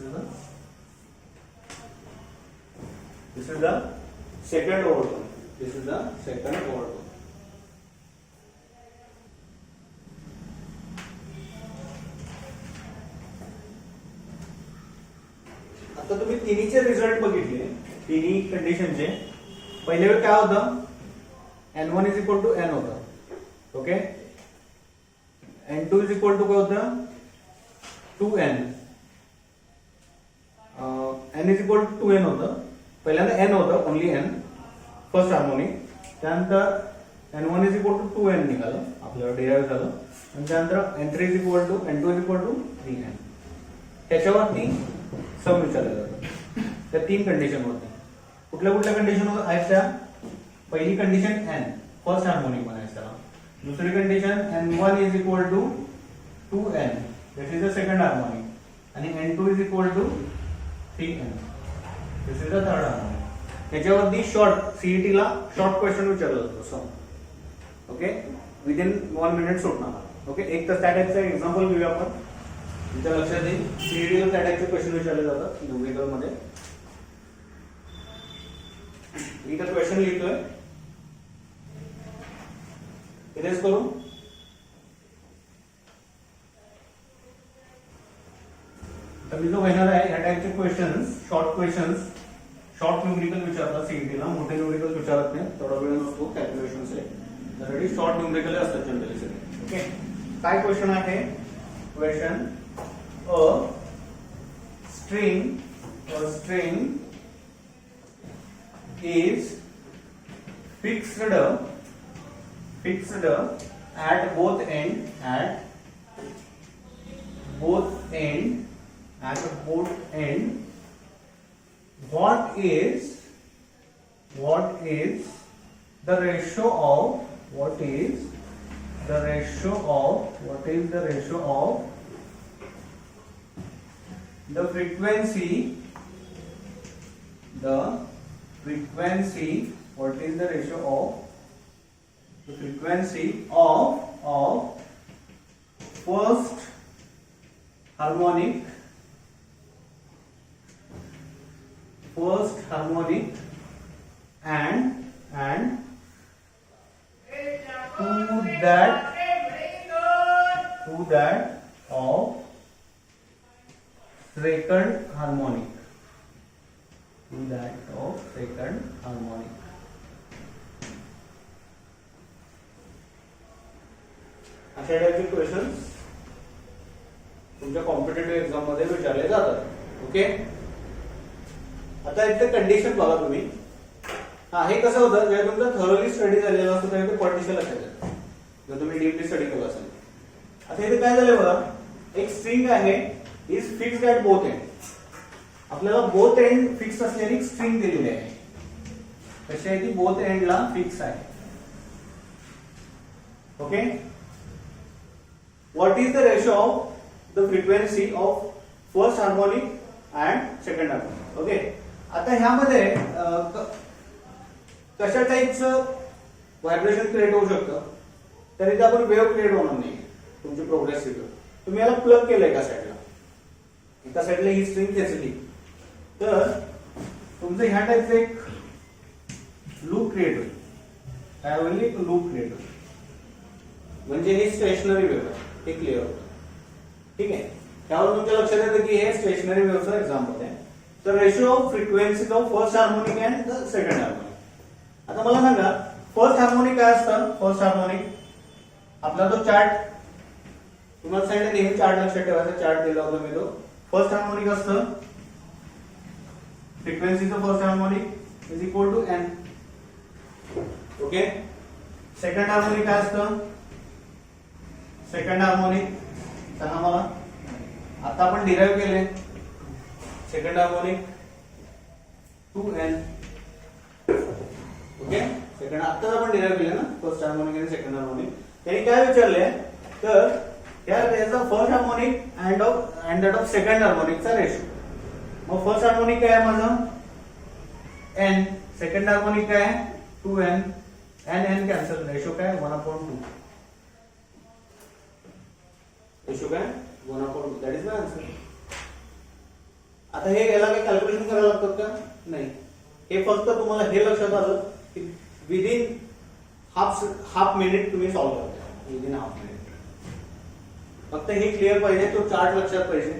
is the second overtone. आता तुम्ही तिन्हीचे रिझल्ट बघितले, तिन्ही कंडिशनचे. पहिले वेळ काय होतं? n1 is equal to n होतं. Okay. n2 is equal to काय होतं? 2n. n is equal to 2n होतं. पहिल्यांदा n होतं, ओनली n फर्स्ट हार्मोनिक. त्यानंतर n1 is equal to 2n निघालं, आपल्याला डिराइव्ह झालं. आणि त्यानंतर n3 is equal to n2 is equal to 3n. त्याच्यावरती सम विचारलं जातं त्या 3 कंडिशन वरती. कुठल्या कंडिशन आहेत त्या? पहिली कंडिशन n फर्स्ट हार्मोनिक म्हणायचं त्याला. दुसरी condition n1 is equal to 2n, this is the second harmonic. आणि n2 is equal to 3n, this is the third harmonic. त्याच्यावरती सीईटी ला शॉर्ट क्वेश्चन विचारलं जातो सम. ओके, विदिन 1 मिनिट सुटणार. Okay, एक तर त्या टाईपचं एक्झाम्पल घेऊया आपण. तुमच्या लक्षात येईल सीईटी ला त्या टाईपचे क्वेश्चन विचारले जातात न्यूमेरिकल मध्ये. इथं क्वेश्चन लिहितोय, इरेज करू. तर मी जो घेणार आहे या टाईपचे क्वेश्चन्स, शॉर्ट न्यूमेरिकल विचारतात सीईटी ला. मोठे न्यूमेरिकल विचारत नाही, थोडा वेळ नसतो कॅल्क्युलेशनचे. ऑलरेडी शॉर्ट न्यूमेरिकल असतात जनरली सगळे. ओके, काय क्वेश्चन आहे? Question a string is fixed at both end what is the ratio of the frequency, what is the ratio of the frequency of first harmonic and to that of second harmonic. अशा टाईपचे questions तुमच्या competitive exam मध्ये विचारले जातात. Okay, आता इथे condition बघा तुम्ही. हे कसं होतं, जेव्हा तुमचा थरोली स्टडी झालेला असतो तेव्हा ते पॉलिटिशियल लक्षात येतं, जर तुम्ही डीपली स्टडी केलं असेल. आता इथे काय झालं बघा, एक स्ट्रिंग आहे, is fixed at both end. आपल्याला बोथ एंड फिक्स असलेली स्ट्रिंग दिलेली आहे. कशी आहे ती बोथ एंडला फिक्स आहे. Okay. What is the ratio of the frequency of first harmonic and second harmonic. Okay. आता ह्यामध्ये कशा टाईपचं व्हायब्रेशन क्रिएट होऊ शकतं, तर इथे आपण वेव्ह क्रिएट होणार नाही तुमची प्रोग्रेसिव्ह. तुम्ही याला प्लग केलं एका साईडला ही स्ट्रिंग खेचली तर तुमचं ह्या टाईपचं एक लूप क्रिएट होईल. काय होईल? एक लूप क्रिएट होईल. म्हणजे हे स्टेशनरी वेव्ह आहे. हे क्लिअर होतं. ठीक आहे. त्यावर तुमच्या लक्षात येतं की हे स्टेशनरी वेव्हचं एक्झाम्पल आहे. तर ratio of frequencies of first harmonic and the second harmonic. आता मला सांगा फर्स्ट हार्मोनिक काय असतं? फर्स्ट हार्मोनिक आपला तो चार्ट तुम्हाला सांगितलं नेहमी चार्ट लक्षात ठेवायचा. चार्ट दिला होता मी तो. फर्स्ट हार्मोनिक असतं फ्रिक्वेन्सीचं first harmonic is equal to n. Okay. Second harmonic काय असतं? सेकंड हार्मोनिक सांगा मला. आता आपण डिराइव्ह केले second harmonic 2n. Okay. Second आत्ताच आपण डिराइव्ह केले ना फर्स्ट हार्मोनिक आणि सेकंड हार्मोनिक. त्यांनी काय विचारले तर त्याचा first harmonic and that of second हार्मोनिकचा रेशो. मग फर्स्ट हार्मोनिक काय आहे माझं? n. सेकंड हार्मोनिक काय आहे? 2n. n cancel. रेशो काय? 1/2. रेशो काय? 1/2. That is the answer. आता हे याला काही कॅल्क्युलेशन करायला लागतात का? नाही. हे फक्त तुम्हाला हे लक्षात आलं की विदिन हाफ मिनिट तुम्ही सॉल्व्ह करता. Within half minute. फक्त हे क्लिअर पाहिजे. तो चार्ट लक्षात पाहिजे.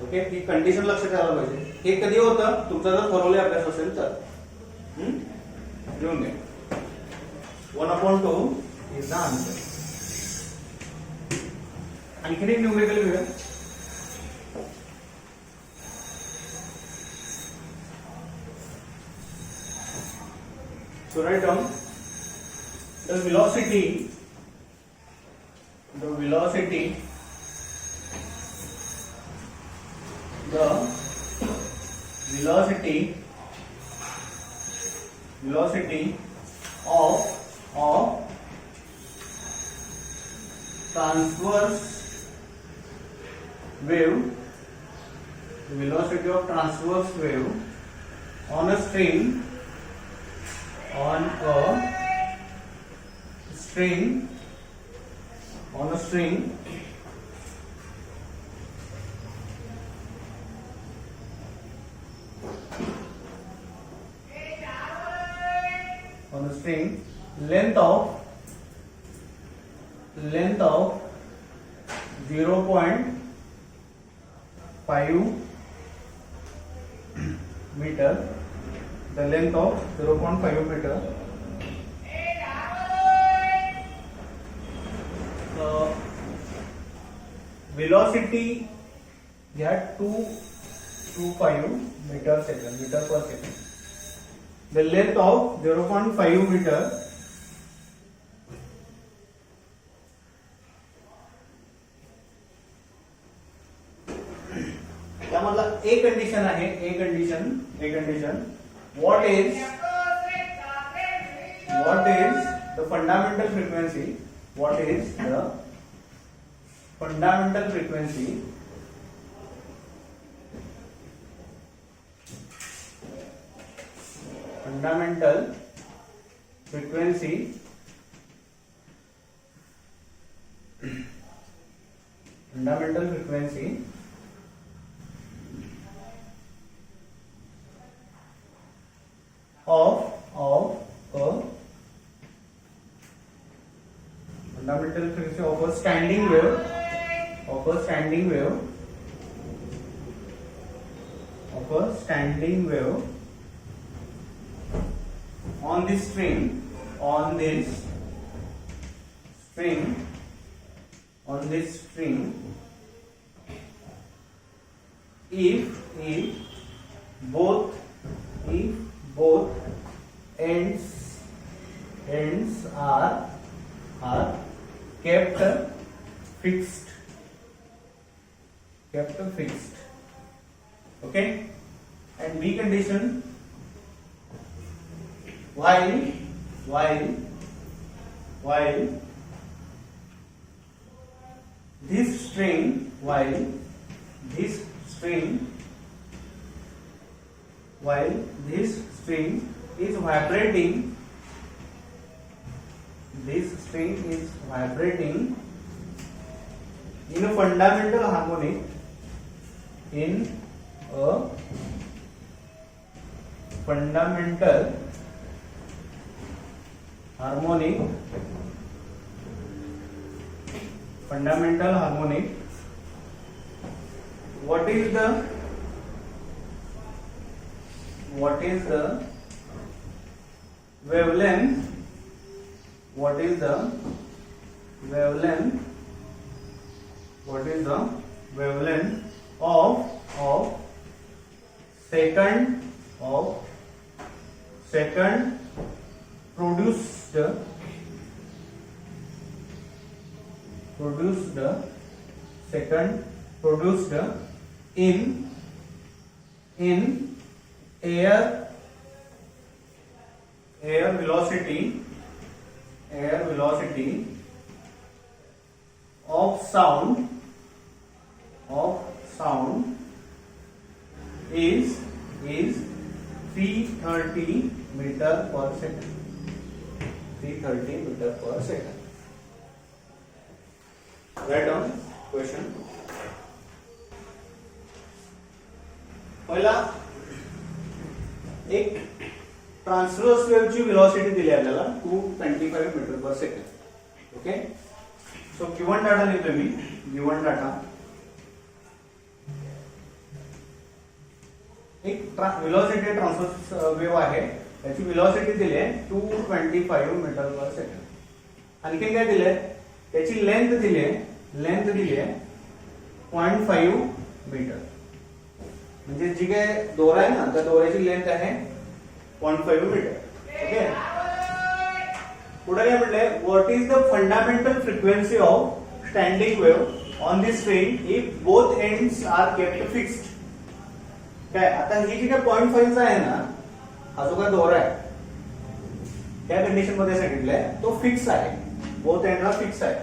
ओके. ही कंडिशन लक्षात यायला पाहिजे. हे कधी होतं? तुमचा जर ठरवलेला अभ्यास असेल तर घेऊन घ्या. 1/2 इज द आन्सर. आणखीन एक न्यूमेरिकल घेऊया. So write down the velocity of transverse wave on a string length of 0.5 meter. The length of 0.5 meter. Velocity at 225 meter per second. The length of 0.5 meter. त्यामधला ए condition आहे. ए condition what is the fundamental frequency of a standing wave on this string if both ends are kept fixed. Okay. And B condition, while this string is vibrating, in a fundamental harmonic, what is the wavelength of second produced in air velocity of sound is 330 meter per second. Write down question. पहिला, एक transverse वेव्हची velocity दिली आहे आपल्याला 225 metre per second. Okay, so given data लिहितो मी. Given data, एक velocity transverse wave आहे, त्याची वेलोसिटी दिली आहे 225 मीटर पर सेकंड. आणखी काय दिले, त्याची लेंथ दिली आहे 0.5 मीटर. म्हणजे जी काय दोरा आहे ना, त्या दोऱ्याची लेंथ आहे 0.5 मीटर. ओके, पुढे काय म्हटलंय, what is the fundamental frequency of standing wave on this string if both ends are kept fixed. काय आता ही जी काय 0.5 चा आहे ना, हा जो काय दोरा आहे त्या कंडिशन मध्ये सांगितलंय तो फिक्स आहे, बोथ एंडला फिक्स आहे.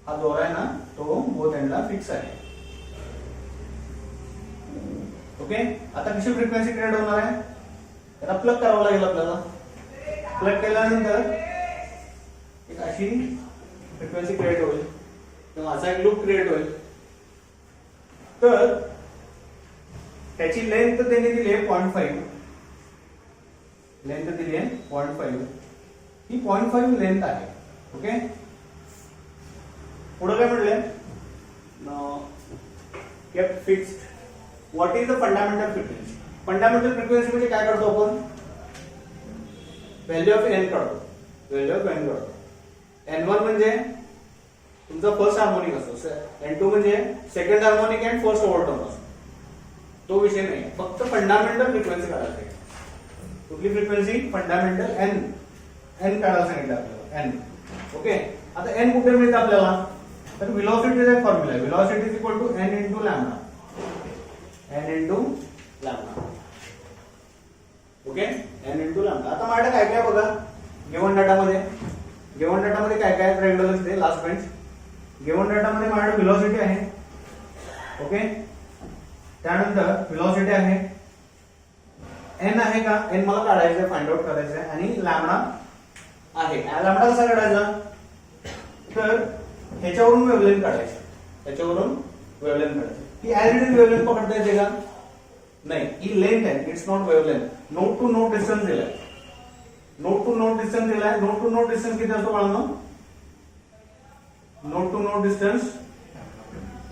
हा दोरा आहे ना, तो बोथ एंडला फिक्स आहे. ओके, आता कशी फ्रिक्वेन्सी क्रिएट होणार आहे, त्याला प्लग करावं लागेल आपल्याला. प्लग केल्यानंतर एक अशी फ्रिक्वेन्सी क्रिएट होईल, किंवा असा एक लूप क्रिएट होईल. तर त्याची लेंथ त्यांनी दिली आहे 0.5. लेंथ दिली आहे 0.5. ही 0.5 लेंथ आहे. ओके, पुढे काय म्हटलंय, kept fixed. What is the fundamental frequency. Fundamental frequency म्हणजे काय करतो आपण, व्हॅल्यू ऑफ एन काढतो. N1 म्हणजे तुमचा फर्स्ट हार्मोनिक असतो, N2 म्हणजे सेकंड हार्मोनिक अँड फर्स्ट ओव्हरटोन असतो. तो विषय नाही, फक्त फंडामेंटल फ्रिक्वेन्सी काढायची. कुठली फ्रिक्वेन्सी, फंडामेंटल एन काढायला सांगितलं आपल्याला, एन. ओके, आता एन कुठे मिळतं आपल्याला, तर वेलोसिटीचा एक फॉर्म्युला आहे, velocity is equal to n into lambda. Okay, n into lambda. आता माझ्याकडे काय काय बघा, गिवन डाटामध्ये काय काय ट्रायंगल असते, लास्ट बेंच. गिवन डाटामध्ये माझ्याकडे वेलोसिटी आहे. ओके, त्यानंतर वेलोसिटी आहे, एन आहे का, एन मला काढायचं, फाइंड आउट करायचं आहे, आणि लॅम्बडा आहे. लॅम्बडा कसा काढायचा, तर ह्याच्यावरून वेव्हलेंथ काढायची. ही ऍज इट इज वेव्हलेंथ पकडता येते का, नाही, ही लेंथ आहे, it's not wavelength. Node to node distance दिलाय. नोट टू नोट डिस्टन्स किती असतो बाळांनो, node to node distance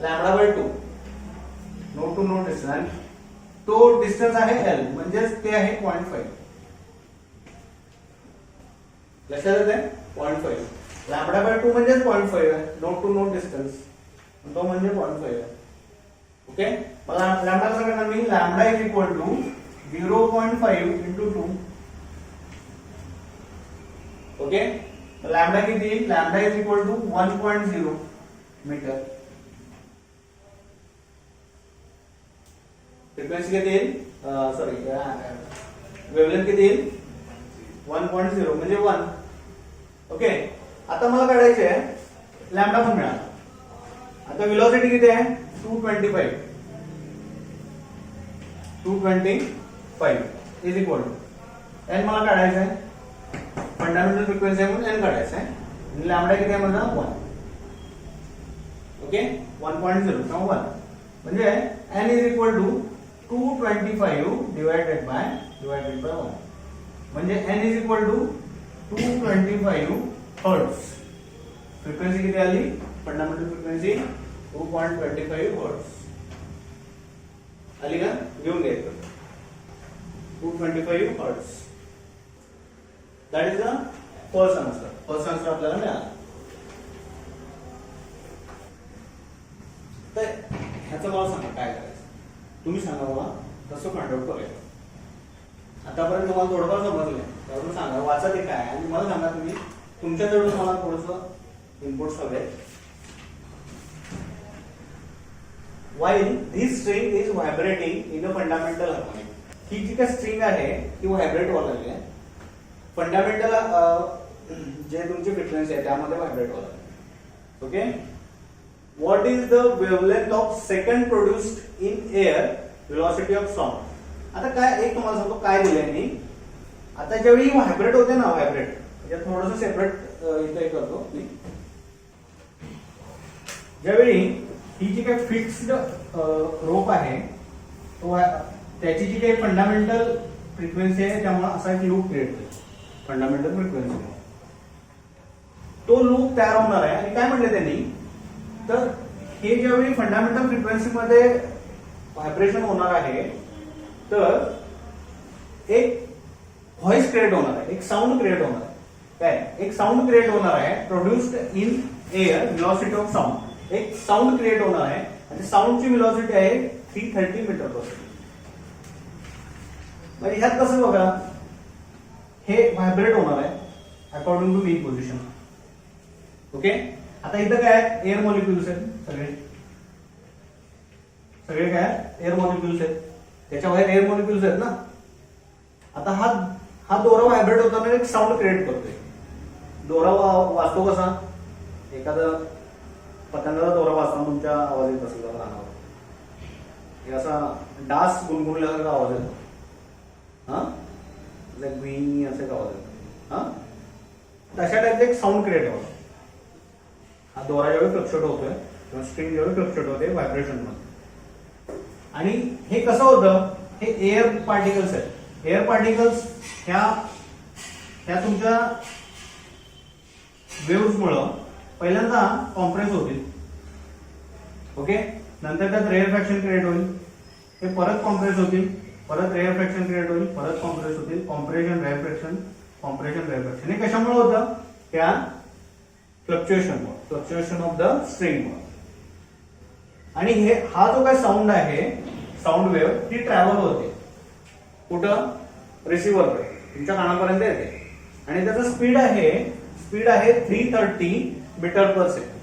lambda by 2. Node to node distance, आणि तो डिस्टन्स आहे एल, म्हणजेच ते आहे 0.5. लक्षात येते, 0.5. लॅम्बडा बाय 2 म्हणजेच 0.5 आहे, नोट टू नोट डिस्टन्स, तो म्हणजे 0.5 आहे. ओके, मला लॅम्बडा कसं करणार मी, lambda is equal to 0.5 into 2. Okay, lambda किती, lambda is equal to 1.0 metre. Frequency किती येईल, सॉरी वेव्हलेंथ किती येईल, 1.0 म्हणजे 1. ओके, आता मला काढायचे आहे लॅम्डा पण मिळाला. आता व्हेलॉसिटी किती आहे 225 इज इक्वल टू एन. मला काढायचं आहे फंडामेंटल फ्रिक्वेन्सी आहे म्हणून एन काढायचं आहे आणि लॅम्डा किती आहे माझा 1. ओके, 1.0 किंवा 1 म्हणजे n is equal to 225 divided by 1 म्हणजे n is equal to 225 hertz. Frequency किती आली फंडामेंटल फ्रिक्वेन्सी 2.25 हर्ट्ज आली का? घेऊन घ्यायचं 225 hertz. That is the first answer. First answer आपल्याला मिळाला. तर ह्याचं मला सांगा काय करायचं, तुम्ही सांगा बाबा कसं फाइंड आउट करूया. आतापर्यंत तुम्हाला थोडंफार समजलंय त्यावरून सांगा वाचा ते काय आणि मला सांगा तुम्ही तुमच्याकडून मला थोडंसं इनपुट्स हवे. While this string is vibrating in a fundamental harmonic. ही जी काय स्ट्रिंग आहे ती व्हायब्रेट व्हायला लागली आहे. फंडामेंटल जे तुमची फ्रिक्वेन्सी आहे त्यामध्ये व्हायब्रेट व्हायला लागली. Okay, what is the wavelength of second produced in air velocity of sound. आता काय एक तुम्हाला सांगतो काय दिलंय मी. आता ज्यावेळी व्हायब्रेट होते ना व्हायब्रेट म्हणजे थोडंसं सेपरेट इथे करतो मी. ज्यावेळी ही जी काही फिक्स्ड रोप आहे तो त्याची जी काही फंडामेंटल फ्रिक्वेन्सी आहे त्यामुळे असा एक लूप क्रिएट होतो. फंडामेंटल फ्रिक्वेन्सी तो लूप तयार होणार आहे. आणि काय म्हटलं त्यांनी तर हे ज्यावेळी फंडामेंटल फ्रिक्वेन्सी मध्ये व्हायब्रेशन होणार आहे तर एक व्हॉइस क्रिएट होणार आहे, एक साऊंड क्रिएट होणार आहे. काय एक साऊंड क्रिएट होणार आहे produced in air velocity of sound. एक साऊंड क्रिएट होणार आहे आणि साऊंडची व्हेलॉसिटी आहे 330 मीटर पर सेकंड. म्हणजे ह्यात कसं बघा हे व्हायब्रेट होणार आहे according to mean position. Okay, आता इथं काय एअर मॉलिक्युल्स आहेत सगळे काय एअर मॉलिक्युल्स आहेत. त्याच्या बाहेर एअर मॉलिक्युल्स आहेत ना. आता हा दोरा व्हायब्रेट होताना एक साऊंड क्रिएट करतोय. दोरा वाजतो कसा एखादा पतंगाचा दोरा वाजताना तुमच्या आवाज येत असेल रानावर हे असा डास गुणगुणल्यासारखा आवाज येतो. हा ग्वी असे आवाज येतो. हा तशा टाईपचा एक साऊंड क्रिएट होतो. हा दोरा ज्यावेळी फ्लक्च्युएट होतोय किंवा स्ट्रिंग ज्यावेळी फ्लक्च्युएट होते व्हायब्रेशन मध्ये. आणि हे कसं होतं हे एअर पार्टिकल्स आहेत. एअर पार्टिकल्स ह्या तुमच्या वेव्स मुळे पहिल्यांदा कॉम्प्रेस होतील. ओके, नंतर त्यात रेअरफॅक्शन क्रिएट होईल. हे परत कॉम्प्रेस होतील, परत रेअरफॅक्शन क्रिएट होईल, परत कॉम्प्रेस होतील. कॉम्प्रेशन रेअरफॅक्शन हे कशामुळे होतं त्या फ्लक्च्युएशन ऑफ द स्ट्रिंग. आणि हा जो काय साऊंड आहे साऊंड वेव्ह ती ट्रॅव्हल होते कुठं रिसिव्हरकडे तुमच्या कानापर्यंत येते. आणि त्याचं स्पीड आहे 330 मीटर पर सेकंड.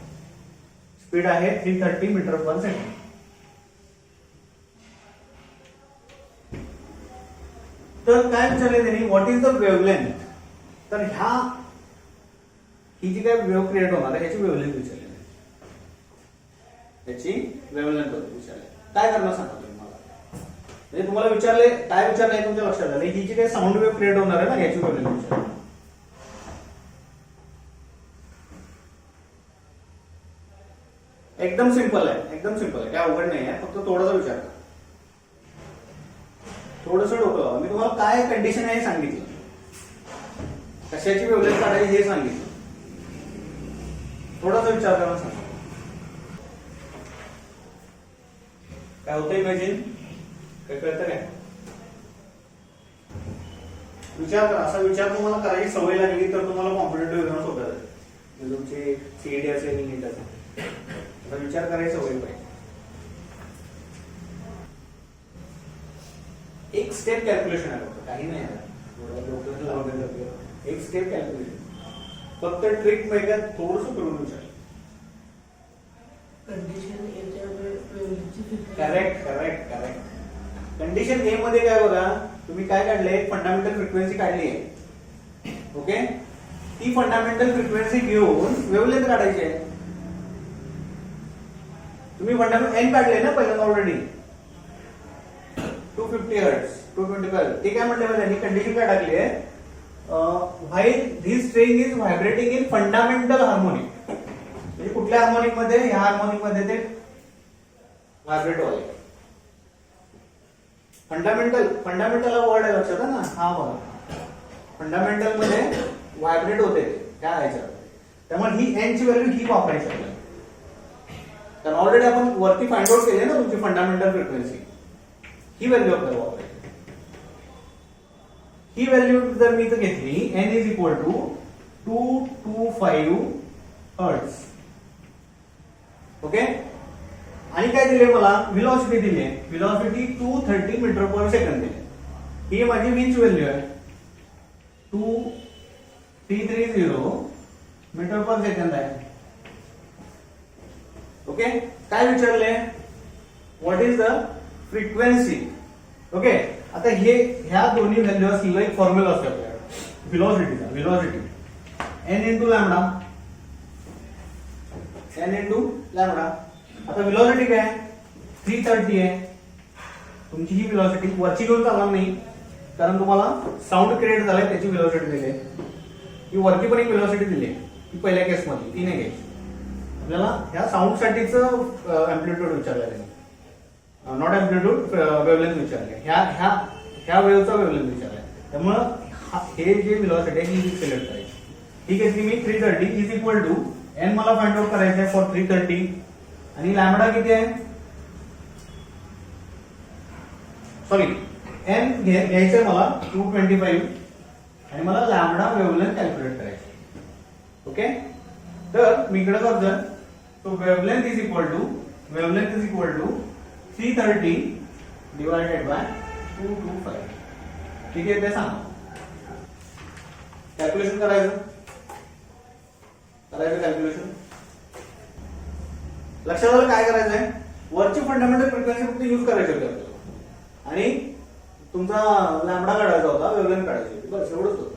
स्पीड आहे 330 मीटर पर सेकंड. तर काय विचारले त्यांनी व्हॉट इज द वेवलेंथ. तर ही जी काय वेव्ह क्रिएट होणार आहे ह्याची वेवलेंथ विचारली. याची वेवलेंथ विचारले. काय करणार सांगा तुम्ही मला. म्हणजे तुम्हाला विचारले काय विचारलंय तुमच्या लक्षात आलं. ही जी काही साऊंड वेव्ह क्रिएट होणार आहे ना याची वेवलेंथ विचारली. एकदम सिंपल आहे काय अवघड नाही आहे. फक्त थोडासा विचार करा, थोडंसं डोकं. मी तुम्हाला काय कंडिशन आहे सांगितलं, कशाची वेवलेंथ काढायची हे सांगितलं. थोडासा विचार करा सांगा काय होतं. इमॅजिन काय कळतं काय विचार करा. असा विचार तुम्हाला करायची सवय लागली तर तुम्हाला कॉम्पिटेटिव्ह एक्झाम सोपं जाईल. तुमची सीईटी असेल नीट असेल विचार करायची सवय पाहिजे. एक स्टेप कॅल्क्युलेशन आहे फक्त, काही नाही एक स्टेप कॅल्क्युलेशन. फक्त ट्रिक माहिती थोडस करून विचार. करेक्ट. कंडिशन ए मध्ये काय बघा तुम्ही काय काढले फंडामेंटल फ्रिक्वेन्सी काढली आहे. ओके, ती फंडामेंटल फ्रिक्वेन्सी घेऊन वेव्हलेंथ काढायची आहे. तुम्ही फंडामेंटल एन काढले ना पहिल्यांदा ऑलरेडी 250 हर्ट्ज 225. ते काय म्हटलं त्यांनी कंडिशन काय टाकली आहे, while this string is vibrating in fundamental harmonic. म्हणजे कुठल्या हार्मोनिक मध्ये, ह्या हार्मोनिक मध्ये ते व्हायब्रेट व्हायला. फंडामेंटल वर्ड आहे लक्षात आहे ना, हा बघा फंडामेंटल मध्ये व्हायब्रेट होते त्या ह्याच्यात. त्यामुळे ही एन ची व्हॅल्यू ही वापरायची आपल्याला, कारण ऑलरेडी आपण वरती फाइंड आउट केली ना तुमची फंडामेंटल फ्रिक्वेन्सी. ही व्हॅल्यू आपल्याला वापरायची. ही व्हॅल्यू जर मी इथं घेतली, n is equal to 225 hertz. Okay, आणि काय दिले मला, व्हेलॉसिटी दिली आहे. व्हेलॉसिटी 230 मीटर पर सेकंड दिली. ही माझी वीच व्हॅल्यू आहे, 2330 मीटर पर सेकंड आहे. ओके, काय विचारले, what is the frequency. Okay, आता ह्या दोन्ही व्हॅल्यू असलेला एक फॉर्म्युला असतो आपल्याकडे व्हेलॉसिटीचा. Velocity n into lambda, n into lambda. आता व्हेलॉसिटी काय 330 आहे तुमची. ही व्हेलॉसिटी वरची घेऊन चालणार नाही, कारण तुम्हाला साऊंड क्रिएट झालाय त्याची व्हेलॉसिटी दिली आहे. ही वरती पण एक व्हेलॉसिटी दिली आहे, ती पहिल्या केस मध्ये ती नाही घ्यायची. आपल्याला ह्या साऊंड साठीच अँप्लिट्यूड विचारलं आहे, नॉट अँप्लिट्यूड, वेव्हलेंथ विचारले. ह्या वेव्हचा वेव्हलेंथ विचारलाय. त्यामुळं हे जे व्हेलॉसिटी आहे ही सिलेक्ट करायची. ठीक आहे, मी 330 इज इक्वल टू एन मला फाइंड आउट करायचं आहे फॉर 330, आणि लॅम्बडा किती आहे, सॉरी एन घ्यायचंय मला 225, आणि मला लॅम्बडा वेव्हलेंथ कॅल्क्युलेट करायची. ओके, तर मी इकडे करतोय. So wavelength is equal to 330 divided by 225. ठीक आहे, ते सांगा. कॅल्क्युलेशन करायचं कॅल्क्युलेशन. लक्षात आलं काय करायचंय, वरची फंडामेंटल फ्रिक्वेन्सी फक्त यूज करायची होती आपल्याला, आणि तुमचा लॅम्बडा काढायचा होता, वेव्हलेंथ काढायची होती, बस एवढंच होतं.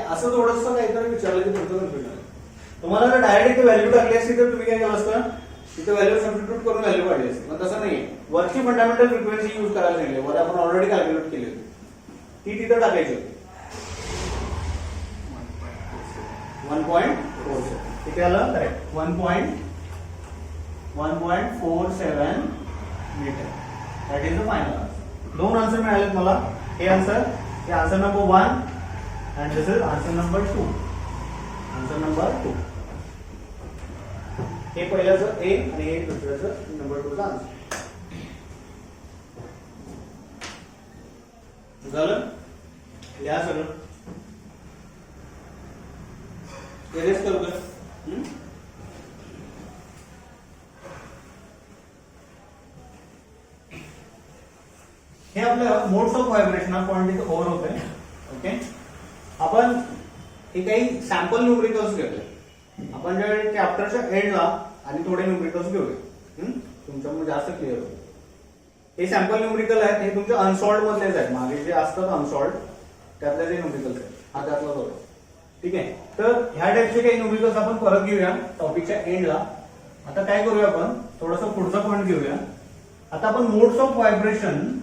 असं थोडंसं काहीतरी विचारलं की तुमचं कन्फ्युजन आहे. तुम्हाला जर डायरेक्ट व्हॅल्यू टाकली असती तर तुम्ही काय केलं असतं, तिथे व्हॅल्यू सबस्टिट्यूट करून व्हॅल्यू काढली असते. पण तसं नाही, वरची फंडामेंटल फ्रिक्वेन्सी यूज करायला नाही, वर आपण ऑलरेडी कॅल्क्युलेट केली होती, ती तिथं टाकायची होती. 1.47 किती आलं, correct 1.47 metre. That is the final answer. दोन आन्सर मिळालेत मला. हे answer number 1 and this is answer number 2. Answer number 2. हे पहिल्याचं A आणि हे दुसऱ्याचं नंबर 2 चा आन्सर झालं. या सगळं एरेस करू का. हे आपलं मोड्स ऑफ व्हायब्रेशन हा पॉइंट इथे ओव्हर होतोय. ओके, आपण हे काही सॅम्पल न्यूमरिकल्स घेतोय. आपण ज्या चॅप्टरच्या एंडला आणि थोडे न्यूमरिकल्स घेऊया, तुमच्यामुळे जास्त क्लिअर होईल. हे सॅम्पल न्यूमरिकल आहेत, हे तुमचे अनसॉल्ड मधलेच आहेत. मागे जे असतात अनसॉल्ड त्यातले जे न्यूमरिकल्स आहेत, हा त्यातला थोडं. ठीक आहे, तर ह्या टाइपचे काही न्यूमरिकल्स आपण परत घेऊया टॉपिकच्या एंडला. आता काय करूया, आपण थोडंसं पुढचा पॉइंट घेऊया. आता आपण मोड्स ऑफ व्हायब्रेशन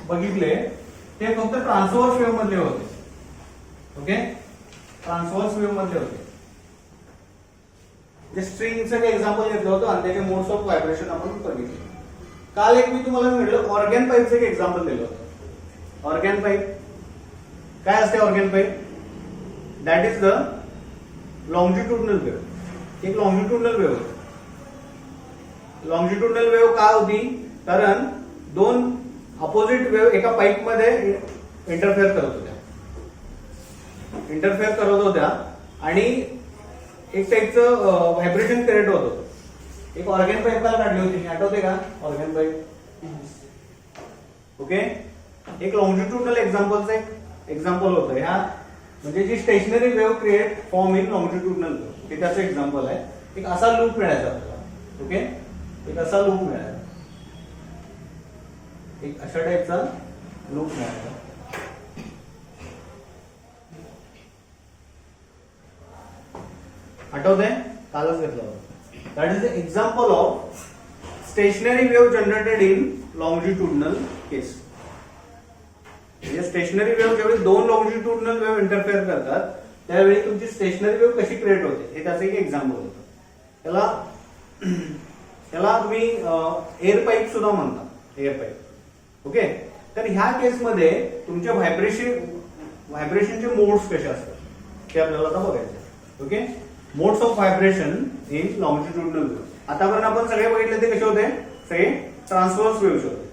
बघितले, ते फक्त ट्रान्सव्हर्स वेव्ह मधले होते. ओके, ट्रान्सव्हर्स वेव्ह मधले होते. जे स्ट्रिंगचं काही एक्झाम्पल घेतलं होतं आणि त्याचे मोड्स ऑफ व्हायब्रेशन आपण बघितले. काल एक मी तुम्हाला म्हटलं ऑर्गॅन पाईपचं एक एक्झाम्पल दिलं होतं. ऑर्गॅन पाईप काय असते, organ pipe that is the longitudinal wave. एक लॉंजिट्युडनल वेव्ह होती. लॉंजिट्युडनल वेव्ह का होती, कारण दोन अपोजिट वेव्ह एका पाईप मध्ये इंटरफेअर करत होत्या आणि एक टाईपचं व्हायब्रेशन क्रिएट होत होतं. एक ऑर्गॅन पाईप काल काढली होती, आठवते का ऑर्गॅन पाईप. ओके, एक लॉंजिट्युडनल एक्झाम्पलचं एक एक्झाम्पल होतं. ह्या म्हणजे जी stationary wave create form in longitudinal wave, हे त्याचं एक्झाम्पल आहे. एक असा लूप मिळायचा आपल्याला. ओके, एक असा लूप मिळायचा, एक अशा टाईपचा लूप मिळायचा. आठवतंय? कालच घेतलं होतं. That is the example of stationary wave generated in longitudinal case. म्हणजे स्टेशनरी वेव्ह जेव्हा दोन लॉंजिट्युडनल वेव्ह इंटरफेअर करतात त्यावेळी तुमची स्टेशनरी वेव्ह कशी क्रिएट होते हे त्याचं एक एक्झाम्पल होतं. त्याला तुम्ही एअर पाईप सुद्धा म्हणता, एअर पाईप. ओके, तर ह्या केसमध्ये तुमचे व्हायब्रेशनचे मोड्स कसे असतात ते आपल्याला आता बघायचे. Okay, modes of vibration in longitudinal wave. आतापर्यंत आपण सगळे बघितले ते कसे होते, सगळे ट्रान्सव्हर्स वेव्हचे होते.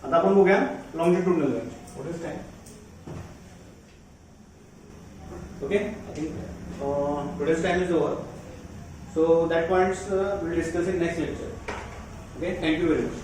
आता आपण बघूया longitudinal wave. What is time? Okay, I think today's time is over. So that points we'll discuss in next lecture. Okay, thank you very much.